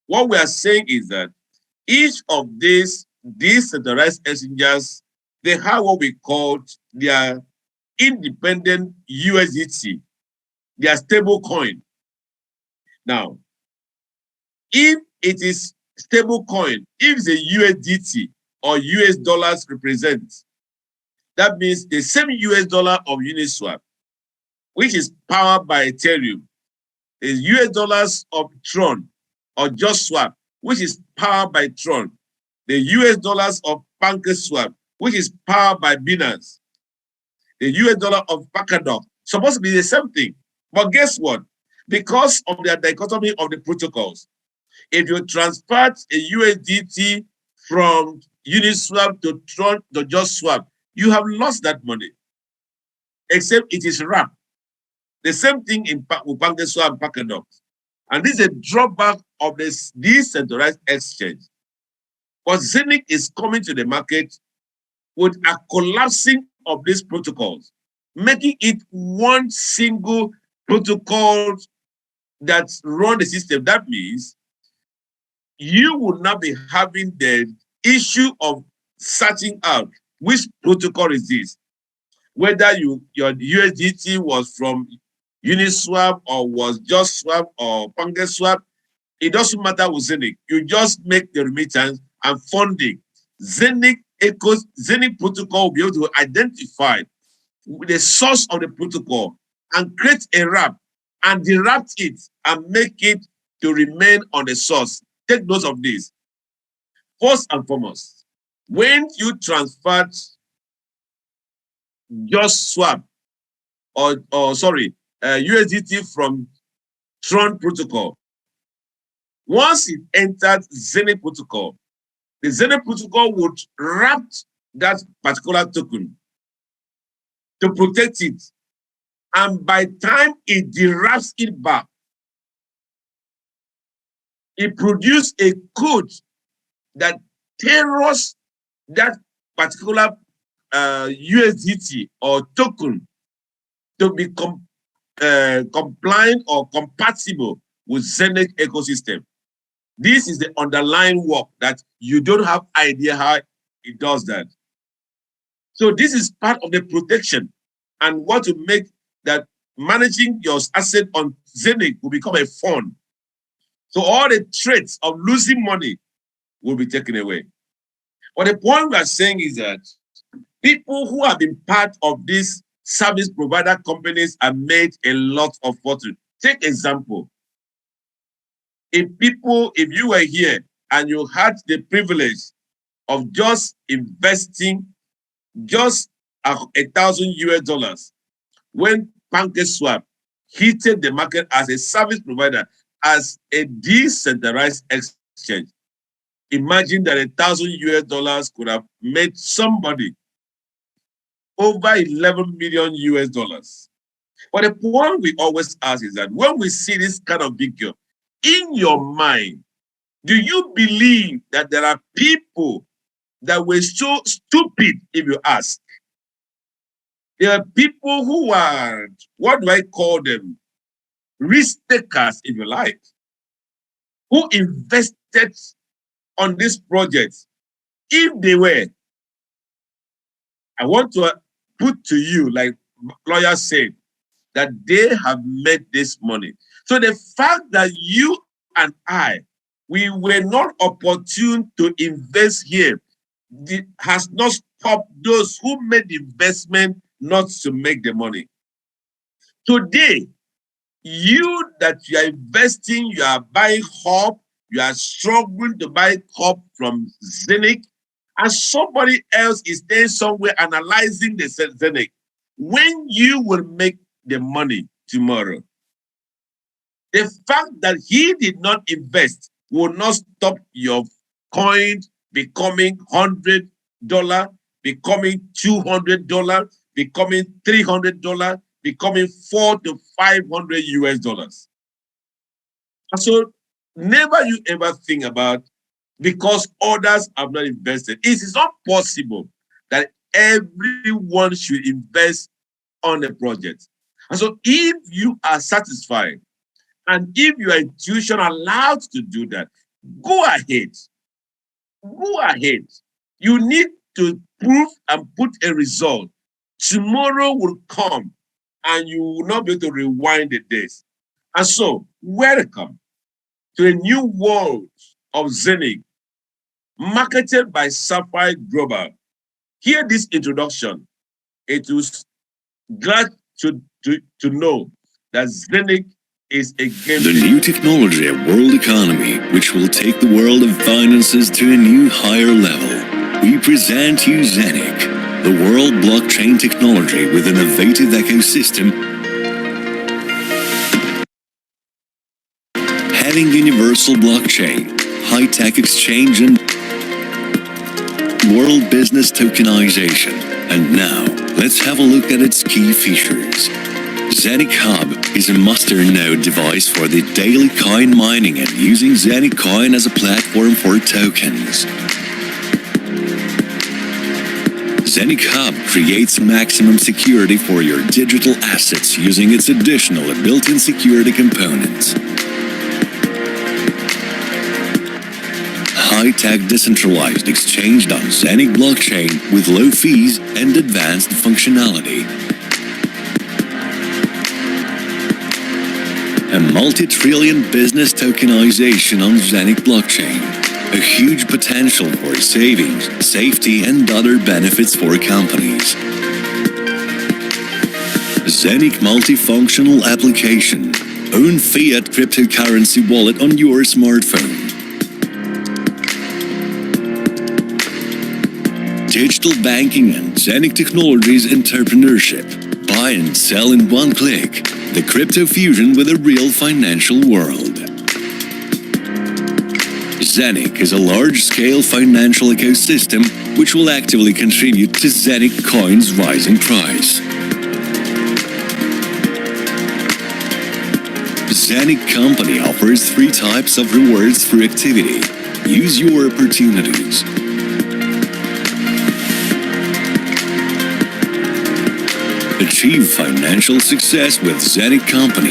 What we are saying is that each of these decentralized exchanges, they have what we call their independent USDT, their stable coin. Now, if it is stable coin, if the USDT or US dollars represents, that means the same US dollar of Uniswap, which is powered by Ethereum, the US dollars of Tron or Just Swap, which is powered by Tron, the US dollars of PancakeSwap, which is powered by Binance, the US dollar of Polkadot, supposed to be the same thing. But guess what? Because of the dichotomy of the protocols, if you transfer a USDT from Uniswap to Tron to Just Swap, you have lost that money, except it is wrapped. The same thing with PancakeSwap and Polkadot. And this is a drawback of this decentralized exchange. But Zeniq is coming to the market with a collapsing of these protocols, making it one single protocol that runs the system. That means you will not be having the issue of searching out which protocol is this, whether your USDT was from Uniswap or was Just Swap or PancakeSwap. It doesn't matter with Zeniq. You just make the remittance and funding. Zeniq protocol will be able to identify the source of the protocol and create a wrap and deraped it and make it to remain on the source. Take note of this. First and foremost, when you transfer Just Swap or USDT from Tron protocol, once it entered Zeniq protocol, the Zeniq protocol would wrap that particular token to protect it. And by the time it derives it back, it produces a code that tailors that particular USDT or token to be compliant or compatible with Zeniq ecosystem. This is the underlying work that you don't have idea how it does that. So this is part of the protection and what to make that managing your asset on Zeniq will become a fund. So all the threats of losing money will be taken away. But the point we are saying is that people who have been part of these service provider companies have made a lot of fortune. Take example. If you were here and you had the privilege of just investing just $1,000 when PancakeSwap hit the market as a service provider, as a decentralized exchange, imagine that $1,000 could have made somebody over 11 million US. But the point we always ask is that when we see this kind of figure, in your mind, do you believe that there are people that were so stupid, if you ask? There are people who are, what do I call them? Risk takers, if you like, who invested on this project. If they were, I want to put to you, like lawyers said, that they have made this money. So the fact that you and I we were not opportune to invest here. It has not stopped those who made the investment not to make the money. Today, you that you are investing, you are buying hub, you are struggling to buy hub from Zeniq, and somebody else is there somewhere analyzing the Zeniq. When you will make the money tomorrow, the fact that he did not invest will not stop your coin becoming $100, becoming $200, becoming $300, becoming $400 to $500. And so never you ever think about because others have not invested. It is not possible that everyone should invest on a project. And so if you are satisfied and if your intuition allows to do that, go ahead. Go ahead. You need to prove and put a result. Tomorrow will come and you will not be able to rewind the days. And so, welcome to a new world of Zeniq, marketed by Sapphire Global. Hear this introduction. It was glad to know that Zeniq is a game. The new technology and world economy, which will take the world of finances to a new higher level. We present you Zeniq, the world blockchain technology with an innovative ecosystem, having universal blockchain, high-tech exchange and world business tokenization. And now, let's have a look at its key features. Zeniq Hub is a mustard-node device for the daily coin mining and using Zeniq Coin as a platform for tokens. Zeniq Hub creates maximum security for your digital assets using its additional and built-in security components. High-tech decentralized exchange on Zeniq blockchain with low fees and advanced functionality. A multi-trillion business tokenization on Zeniq blockchain. A huge potential for savings, safety and other benefits for companies. Zeniq multifunctional application. Own fiat cryptocurrency wallet on your smartphone. Digital banking and Zeniq Technologies entrepreneurship. Buy and sell in one click. The crypto fusion with a real financial world. Zeniq is a large-scale financial ecosystem which will actively contribute to Zeniq Coin's rising price. Zeniq Company offers 3 types of rewards for activity. Use your opportunities. Achieve financial success with Zeniq Company.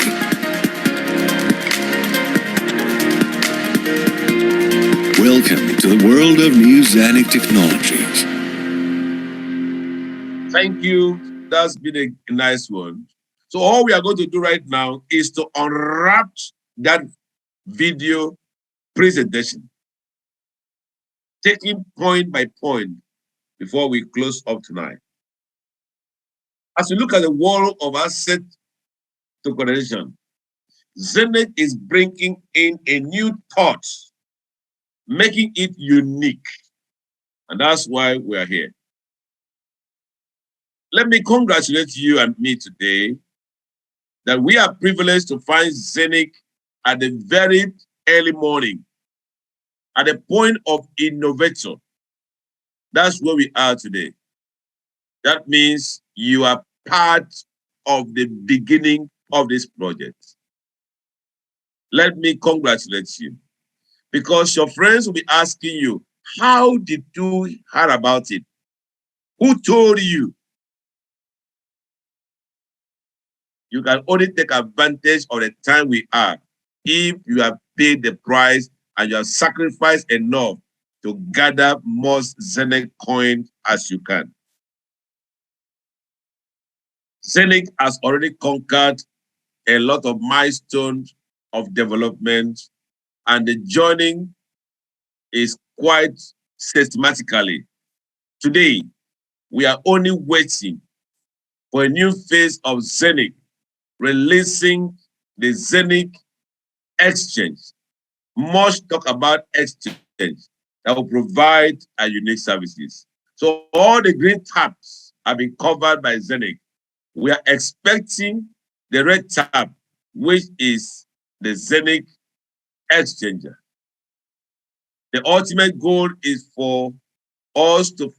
Welcome to the world of new Zeniq Technologies. Thank you. That's been a nice one. So all we are going to do right now is to unwrap that video presentation, taking point by point before we close up tonight. As we look at the world of asset tokenization, Zeniq is bringing in a new thought, making it unique. And that's why we are here. Let me congratulate you and me today that we are privileged to find Zeniq at the very early morning, at the point of innovator. That's where we are today. That means you are part of the beginning of this project. Let me congratulate you, because your friends will be asking you, how did you hear about it? Who told you? You can only take advantage of the time we are if you have paid the price and you have sacrificed enough to gather most Zeniq coin as you can. Zeniq has already conquered a lot of milestones of development and the joining is quite systematically. Today, we are only waiting for a new phase of Zeniq releasing the Zeniq Exchange. Much talk about exchange that will provide a unique services. So all the green tabs have been covered by Zeniq. We are expecting the red tab, which is the Zeniq Exchanger. The ultimate goal is for us to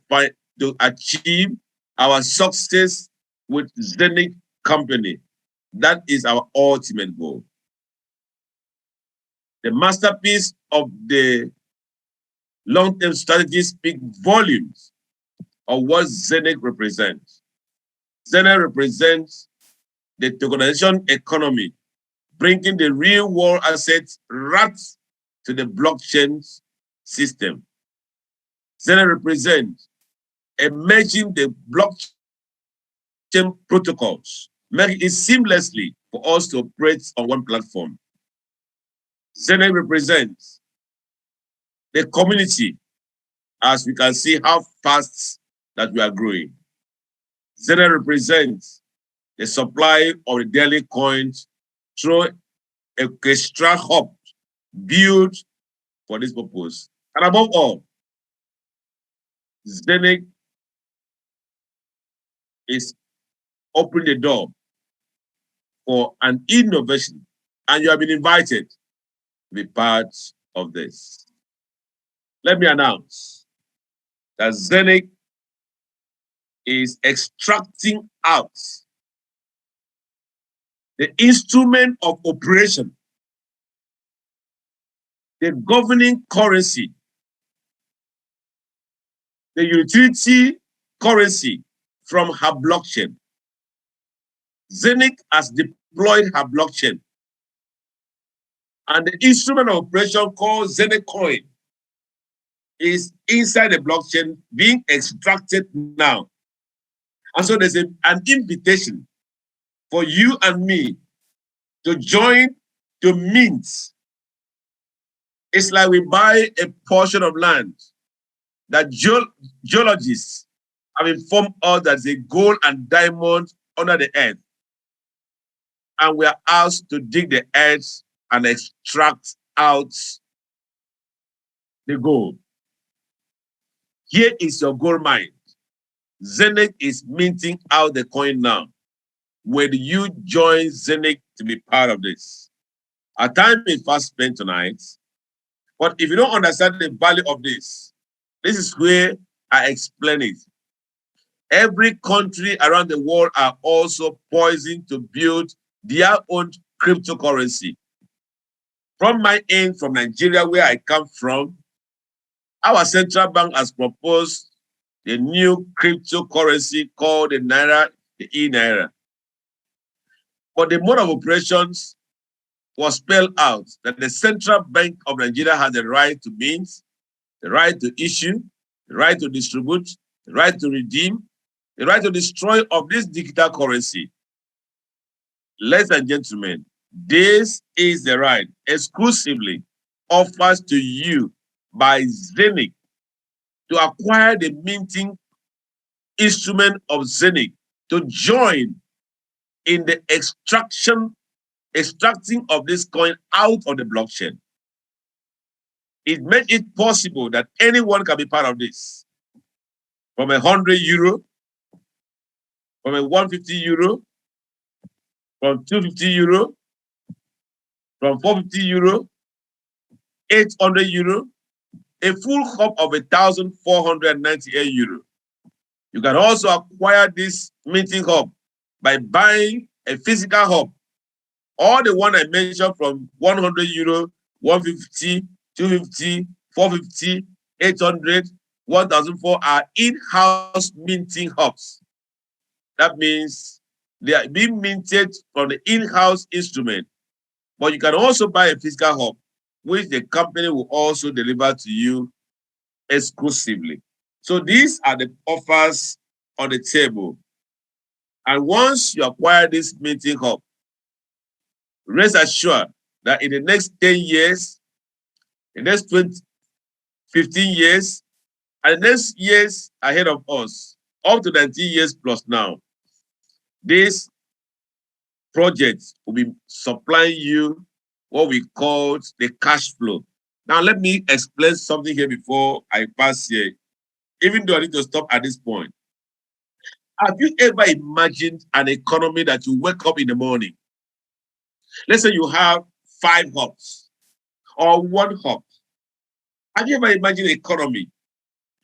achieve our success with Zeniq company. That is our ultimate goal. The masterpiece of the long-term strategy speak volumes of what Zeniq represents. Zeniq represents the tokenization economy, bringing the real-world assets right to the blockchain system. Zeniq represents emerging the blockchain protocols, making it seamlessly for us to operate on one platform. Zeniq represents the community, as we can see how fast that we are growing. Zeniq represents the supply of the daily coins through a orchestral hub built for this purpose. And above all, Zeniq is opening the door for an innovation, and you have been invited to be part of this. Let me announce that Zeniq is extracting out the instrument of operation, the governing currency, the utility currency from her blockchain. Zeniq has deployed her blockchain, and the instrument of operation called Zeniq Coin is inside the blockchain being extracted now. And so there's an invitation for you and me to join to mint. It's like we buy a portion of land that geologists have informed us that there's a gold and diamond under the earth. And we are asked to dig the earth and extract out the gold. Here is your gold mine. Zeniq is minting out the coin now. Will you join Zeniq to be part of this? Our time is fast spent tonight, but if you don't understand the value of this is where I explain it. Every country around the world are also poised to build their own cryptocurrency. From my end, from Nigeria, where I come from, our central bank has proposed the new cryptocurrency called the Naira, the e-Naira. But the mode of operations was spelled out that the Central Bank of Nigeria has the right to mint, the right to issue, the right to distribute, the right to redeem, the right to destroy of this digital currency. Ladies and gentlemen, this is the right exclusively offered to you by Zeniq to acquire the minting instrument of Zeniq to join in the extracting of this coin out of the blockchain. It made it possible that anyone can be part of this. From 100 euro, from 150 euro, from 250 euro, from 450 euro, 800 euro, a full hub of 1,498 euro. You can also acquire this minting hub by buying a physical hub. All the one I mentioned from 100 euro, 150, 250, 450, 800, 1,004 are in-house minting hubs. That means they are being minted from the in-house instrument. But you can also buy a physical hub, which the company will also deliver to you exclusively. So these are the offers on the table. And once you acquire this minting hub, rest assured that in the next 10 years, the next 20, 15 years, and the next years ahead of us, up to 19 years plus now, this project will be supplying you what we call the cash flow. Now, let me explain something here before I pass here, even though I need to stop at this point. Have you ever imagined an economy that you wake up in the morning? Let's say you have 5 hops or 1 hop. Have you ever imagined an economy?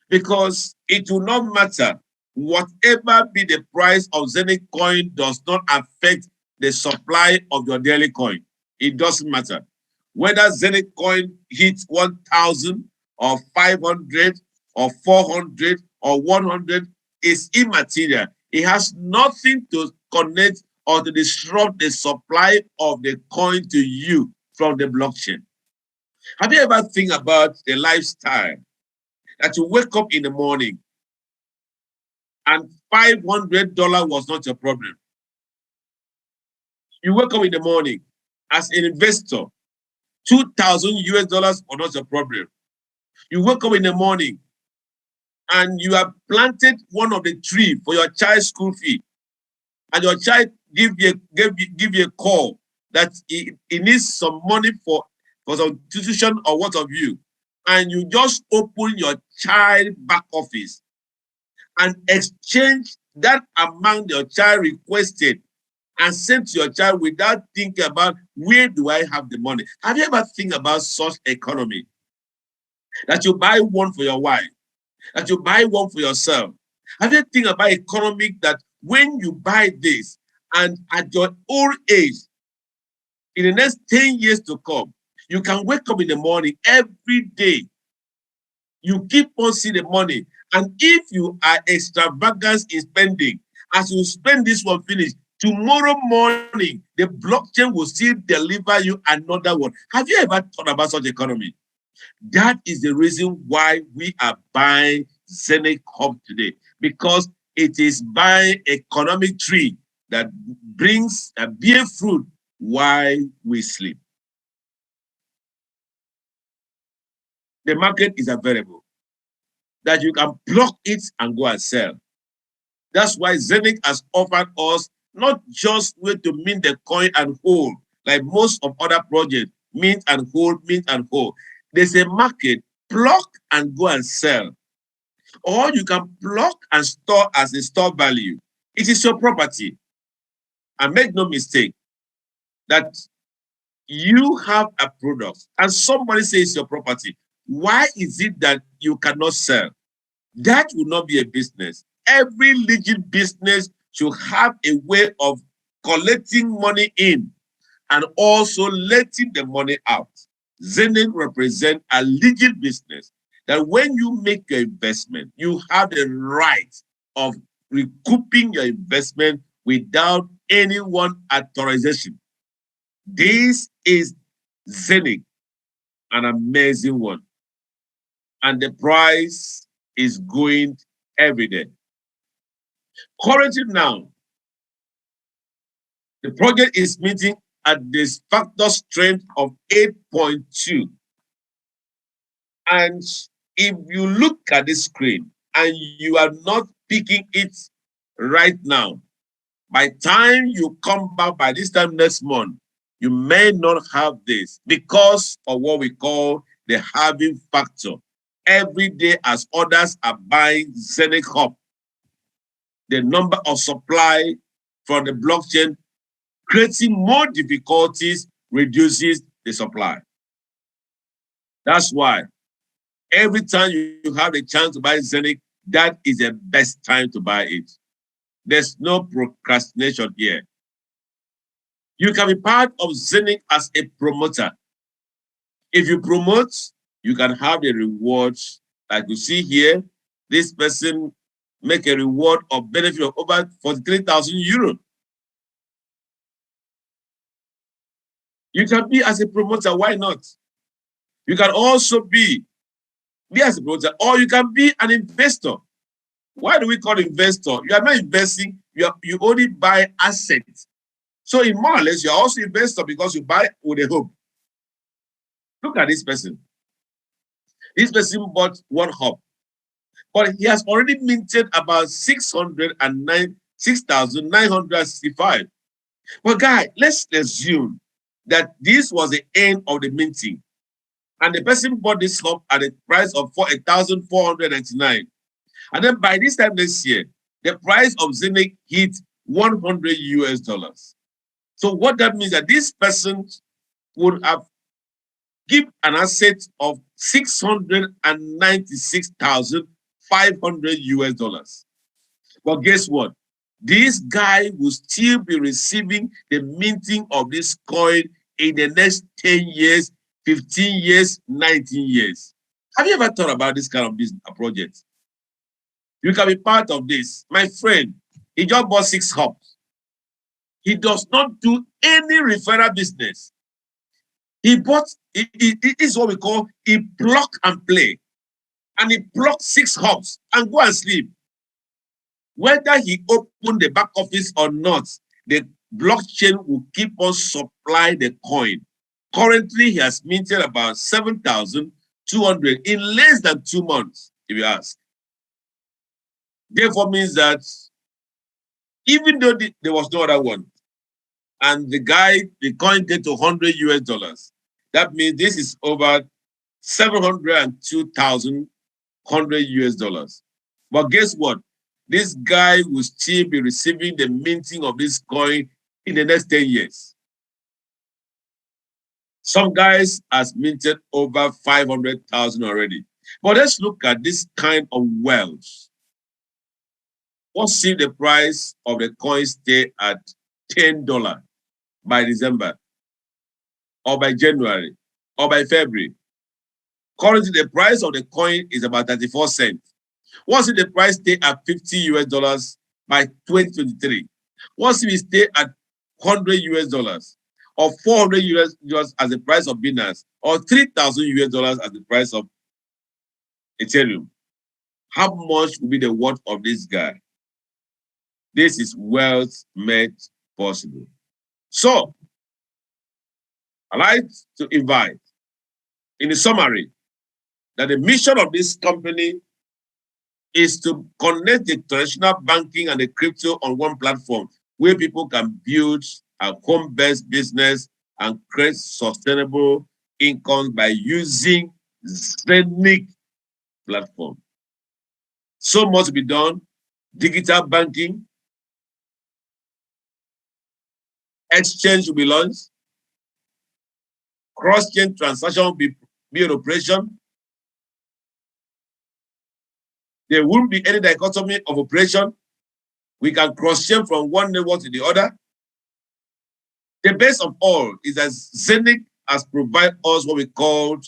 Because it will not matter. Whatever be the price of Zeniq coin does not affect the supply of your daily coin. It doesn't matter. Whether Zeniq coin hits 1,000 or 500 or 400 or 100 is immaterial. It has nothing to connect or to disrupt the supply of the coin to you from the blockchain. Have you ever think about the lifestyle that you wake up in the morning and $500 was not your problem? You wake up in the morning as an investor, 2,000 US dollars was not your problem. You wake up in the morning and you have planted one of the tree for your child's school fee, and your child give you a call that he needs some money for some tuition or what of you, and you just open your child back office and exchange that amount your child requested and send to your child without thinking about where do I have the money. Have you ever think about such economy? That you buy one for your wife, that you buy one for yourself. Have you think about economic that when you buy this and at your old age, in the next 10 years to come, you can wake up in the morning every day. You keep on seeing the money. And if you are extravagant in spending, as you spend this one finish, tomorrow morning, the blockchain will still deliver you another one. Have you ever thought about such economy? That is the reason why we are buying Zeniq Hub today, because it is buying economic tree that brings a bear fruit while we sleep. The market is available, that you can block it and go and sell. That's why Zeniq has offered us not just way to mint the coin and hold, like most of other projects, mint and hold, mint and hold. There's a market, block and go and sell. Or you can block and store as a store value. It is your property. And make no mistake that you have a product and somebody says it's your property. Why is it that you cannot sell? That will not be a business. Every legit business should have a way of collecting money in and also letting the money out. Zeniq represents a legit business that when you make your investment, you have the right of recouping your investment without anyone authorization. This is Zeniq, an amazing one. And the price is going every day. Currently now, the project is meeting at this factor strength of 8.2. And if you look at the screen and you are not picking it right now, by time you come back by this time next month, you may not have this because of what we call the halving factor. Every day as others are buying Zeniq Hub, the number of supply from the blockchain creating more difficulties reduces the supply. That's why every time you have a chance to buy Zeniq, that is the best time to buy it. There's no procrastination here. You can be part of Zeniq as a promoter. If you promote, you can have the rewards. Like you see here, this person make a reward of benefit of over 43,000 euros. You can be as a promoter, why not? You can also be as a promoter, or you can be an investor. Why do we call investor? You are not investing, you only buy assets. So in more or less, you're also investor because you buy with a hope. Look at this person. This person bought one hub, but he has already minted about 6,965. Well, guy, let's assume that this was the end of the minting, and the person bought this hub at a price of 8,499. And then by this time this year, the price of Zeniq hit 100 US dollars. So what that means that this person would have given an asset of 696,500 US dollars. But guess what? This guy will still be receiving the minting of this coin in the next 10 years, 15 years, 19 years. Have you ever thought about this kind of business project? You can be part of this. My friend, he just bought 6 hubs. He does not do any referral business. He bought, it is what we call a plug and play. And he plucked 6 hubs and go and sleep. Whether he opened the back office or not, the blockchain will keep on supply the coin. Currently, he has minted about 7,200 in less than 2 months, if you ask. Therefore means that even though there was no other one, and the coin get to 100 US dollars, that means this is over 702,100 US dollars. But guess what? This guy will still be receiving the minting of this coin in the next 10 years. Some guys has minted over 500,000 already. But let's look at this kind of wealth. What's if the price of the coin stay at $10 by December, or by January, or by February? Currently, the price of the coin is about 34 cents. What's if the price stay at 50 US dollars by 2023? What's if it stay at 100 US dollars, or 400 US dollars as the price of Binance, or 3,000 US dollars as the price of Ethereum? How much will be the worth of this guy? This is wealth made possible. So, I'd like to invite, in the summary, that the mission of this company is to connect the traditional banking and the crypto on one platform where people can build a home-based business and create sustainable income by using Zeniq platform. So much to be done. Digital banking, exchange will be launched, cross-chain transaction will be in operation. There won't be any dichotomy of operation. We can cross-chain from one network to the other. The best of all is that Zeniq has provided us what we call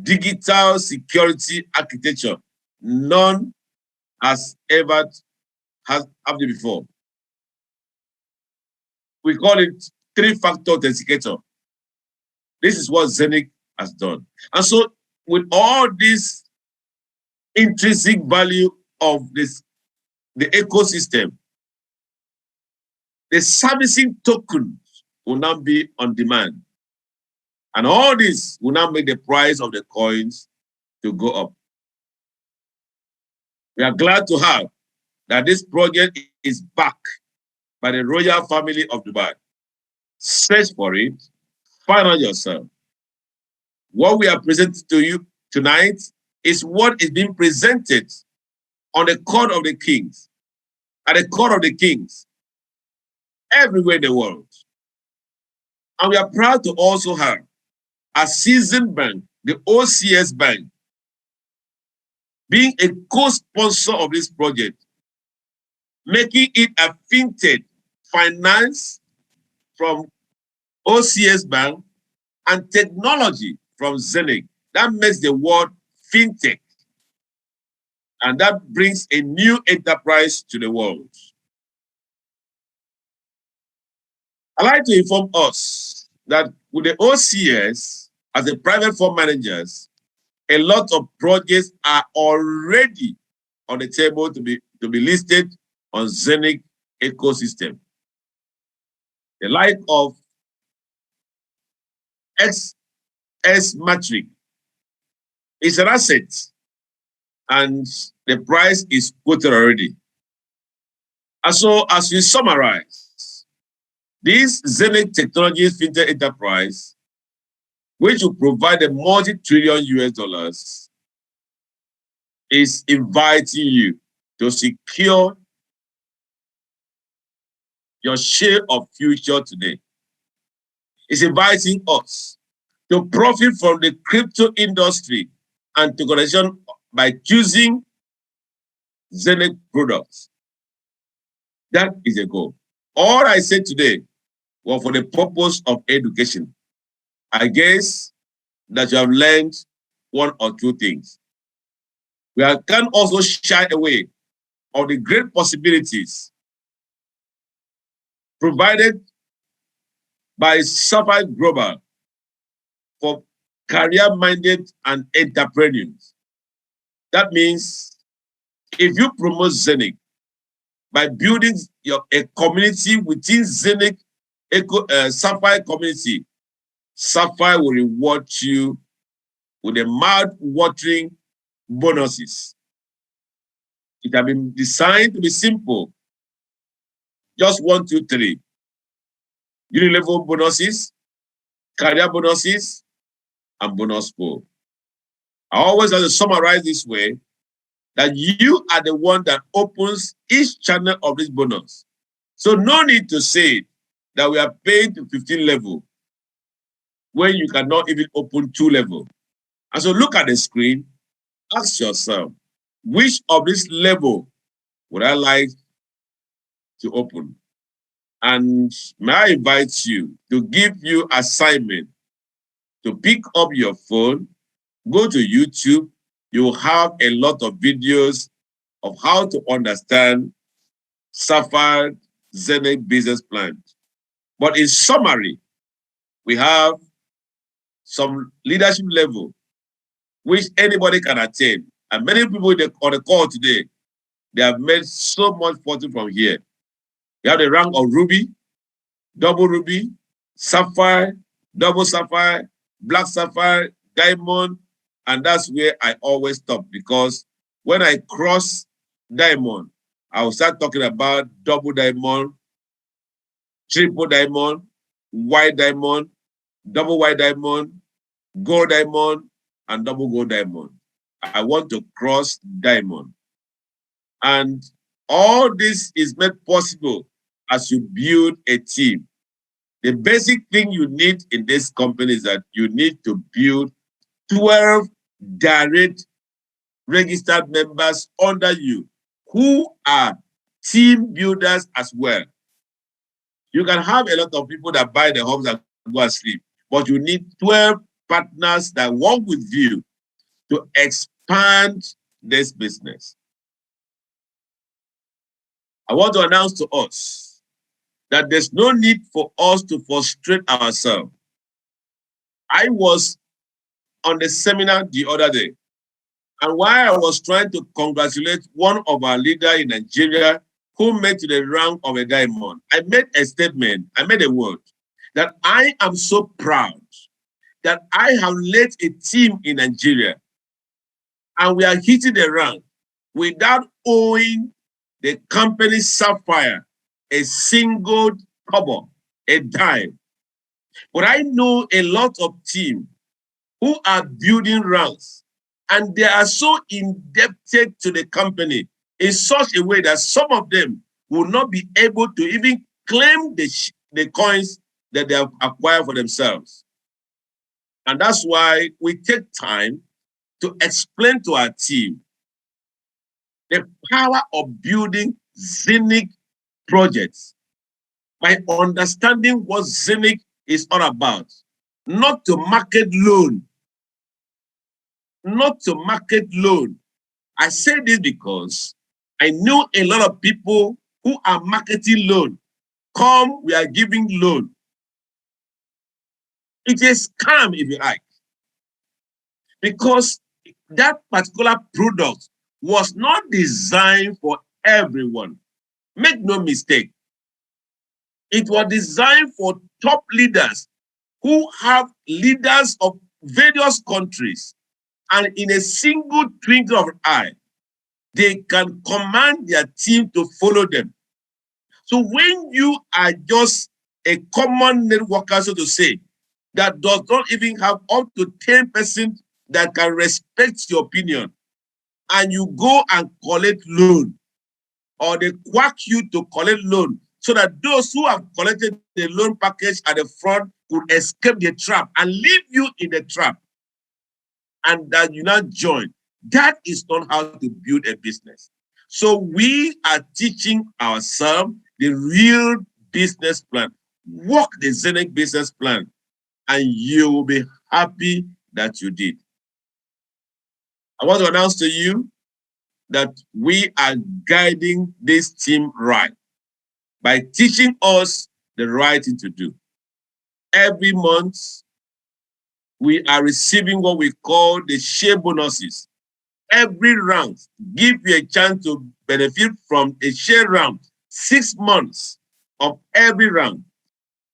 digital security architecture. None has ever had it before. We call it 3-factor authenticator. This is what Zeniq has done. And so with all this intrinsic value of the ecosystem, the servicing token will now be on demand. And all this will now make the price of the coins to go up. We are glad to have that this project is backed by the royal family of Dubai. Search for it, find out yourself. What we are presenting to you tonight is what is being presented on the court of the kings, at the court of the kings, everywhere in the world. And we are proud to also have a seasoned bank, the OCS Bank, being a co-sponsor of this project, making it a fintech finance from OCS Bank and technology from Zeniq. That makes the word fintech. And that brings a new enterprise to the world. I'd like to inform us that with the OCS as a private fund managers, a lot of projects are already on the table to be listed on Zeniq ecosystem. The like of XS Matrix, It's an asset, and the price is quoted already. And so, as we summarize, this Zeniq Technologies fintech enterprise, which will provide a multi-trillion US dollars, is inviting you to secure your share of future today. It's inviting us to profit from the crypto industry and tokenization by choosing Zeniq products. That is a goal. All I said today was for the purpose of education. I guess that you have learned one or two things. We can also shy away of the great possibilities provided by Sapphire Global for career-minded and entrepreneurs. That means if you promote Zeniq by building a community within Zeniq Sapphire community, Sapphire will reward you with a mouth-watering bonuses. It has been designed to be simple. Just 1, 2, 3. Uni-level bonuses, career bonuses, and bonus pool. I always have to summarize this way, that you are the one that opens each channel of this bonus. So no need to say that we are paying to 15 level when you cannot even open 2 level. And so look at the screen, ask yourself, which of this level would I like to open? And may I invite you to give you assignment to pick up your phone, go to YouTube. You will have a lot of videos of how to understand Sapphire Zeniq business plan. But in summary, we have some leadership level which anybody can attain. And many people on the call today, they have made so much fortune from here. You have the rank of Ruby, double Ruby, Sapphire, double Sapphire, Black Sapphire, Diamond, and that's where I always stop, because when I cross Diamond, I will start talking about double Diamond, triple Diamond, white Diamond, double white Diamond, gold Diamond, and double gold Diamond. I want to cross Diamond. And all this is made possible as you build a team. The basic thing you need in this company is that you need to build 12 direct registered members under you who are team builders as well. You can have a lot of people that buy the homes and go and sleep, but you need 12 partners that work with you to expand this business. I want to announce to us that there's no need for us to frustrate ourselves. I was on the seminar the other day, and while I was trying to congratulate one of our leaders in Nigeria who made to the rank of a diamond, I made a statement, I made a word, that I am so proud that I have led a team in Nigeria and we are hitting the rank without owing the company Sapphire a single kobo, a dime. But I know a lot of teams who are building ranks, and they are so indebted to the company in such a way that some of them will not be able to even claim the coins that they have acquired for themselves. And that's why we take time to explain to our team the power of building Zeniq projects by understanding what Zeniq is all about. Not to market loan. Not to market loan. I say this because I know a lot of people who are marketing loan. Come, we are giving loan. It is scam, if you like. Because that particular product was not designed for everyone. Make no mistake. It was designed for top leaders who have leaders of various countries And in a single twinkle of an eye, they can command their team to follow them. So when you are just a common networker, so to say, that does not even have up to 10% that can respect your opinion, and you go and collect loan, or they quack you to collect loan, so that those who have collected the loan package at the front could escape the trap and leave you in the trap, and that you not join. That is not how to build a business. So we are teaching ourselves the real business plan. Work the Zeniq business plan, and you will be happy that you did. I want to announce to you that we are guiding this team right by teaching us the right thing to do. Every month, we are receiving what we call the share bonuses. Every round give you a chance to benefit from a share round, 6 months of every round,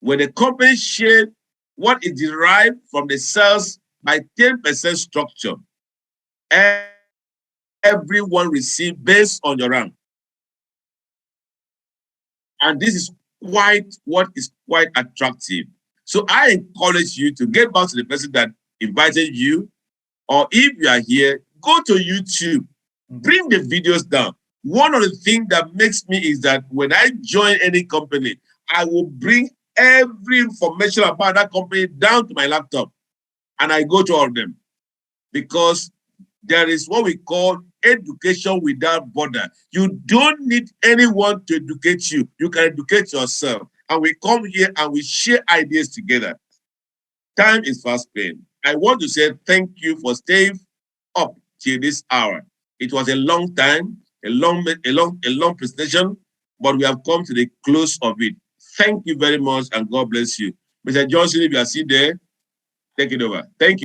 where the company share what is derived from the sales by 10% structure. Everyone receive based on your rank. And this is quite attractive. So I encourage you to get back to the person that invited you, or if you are here, go to YouTube, bring the videos down. One of the things that makes me is that when I join any company, I will bring every information about that company down to my laptop, and I go to all of them, because there is what we call education without border. You don't need anyone to educate you. You can educate yourself. And we come here and we share ideas together. Time is fast spent. I want to say thank you for staying up till this hour. It was a long time, a long presentation, but we have come to the close of it. Thank you very much, and God bless you. Mr. Johnson, if you are still there, take it over. Thank you.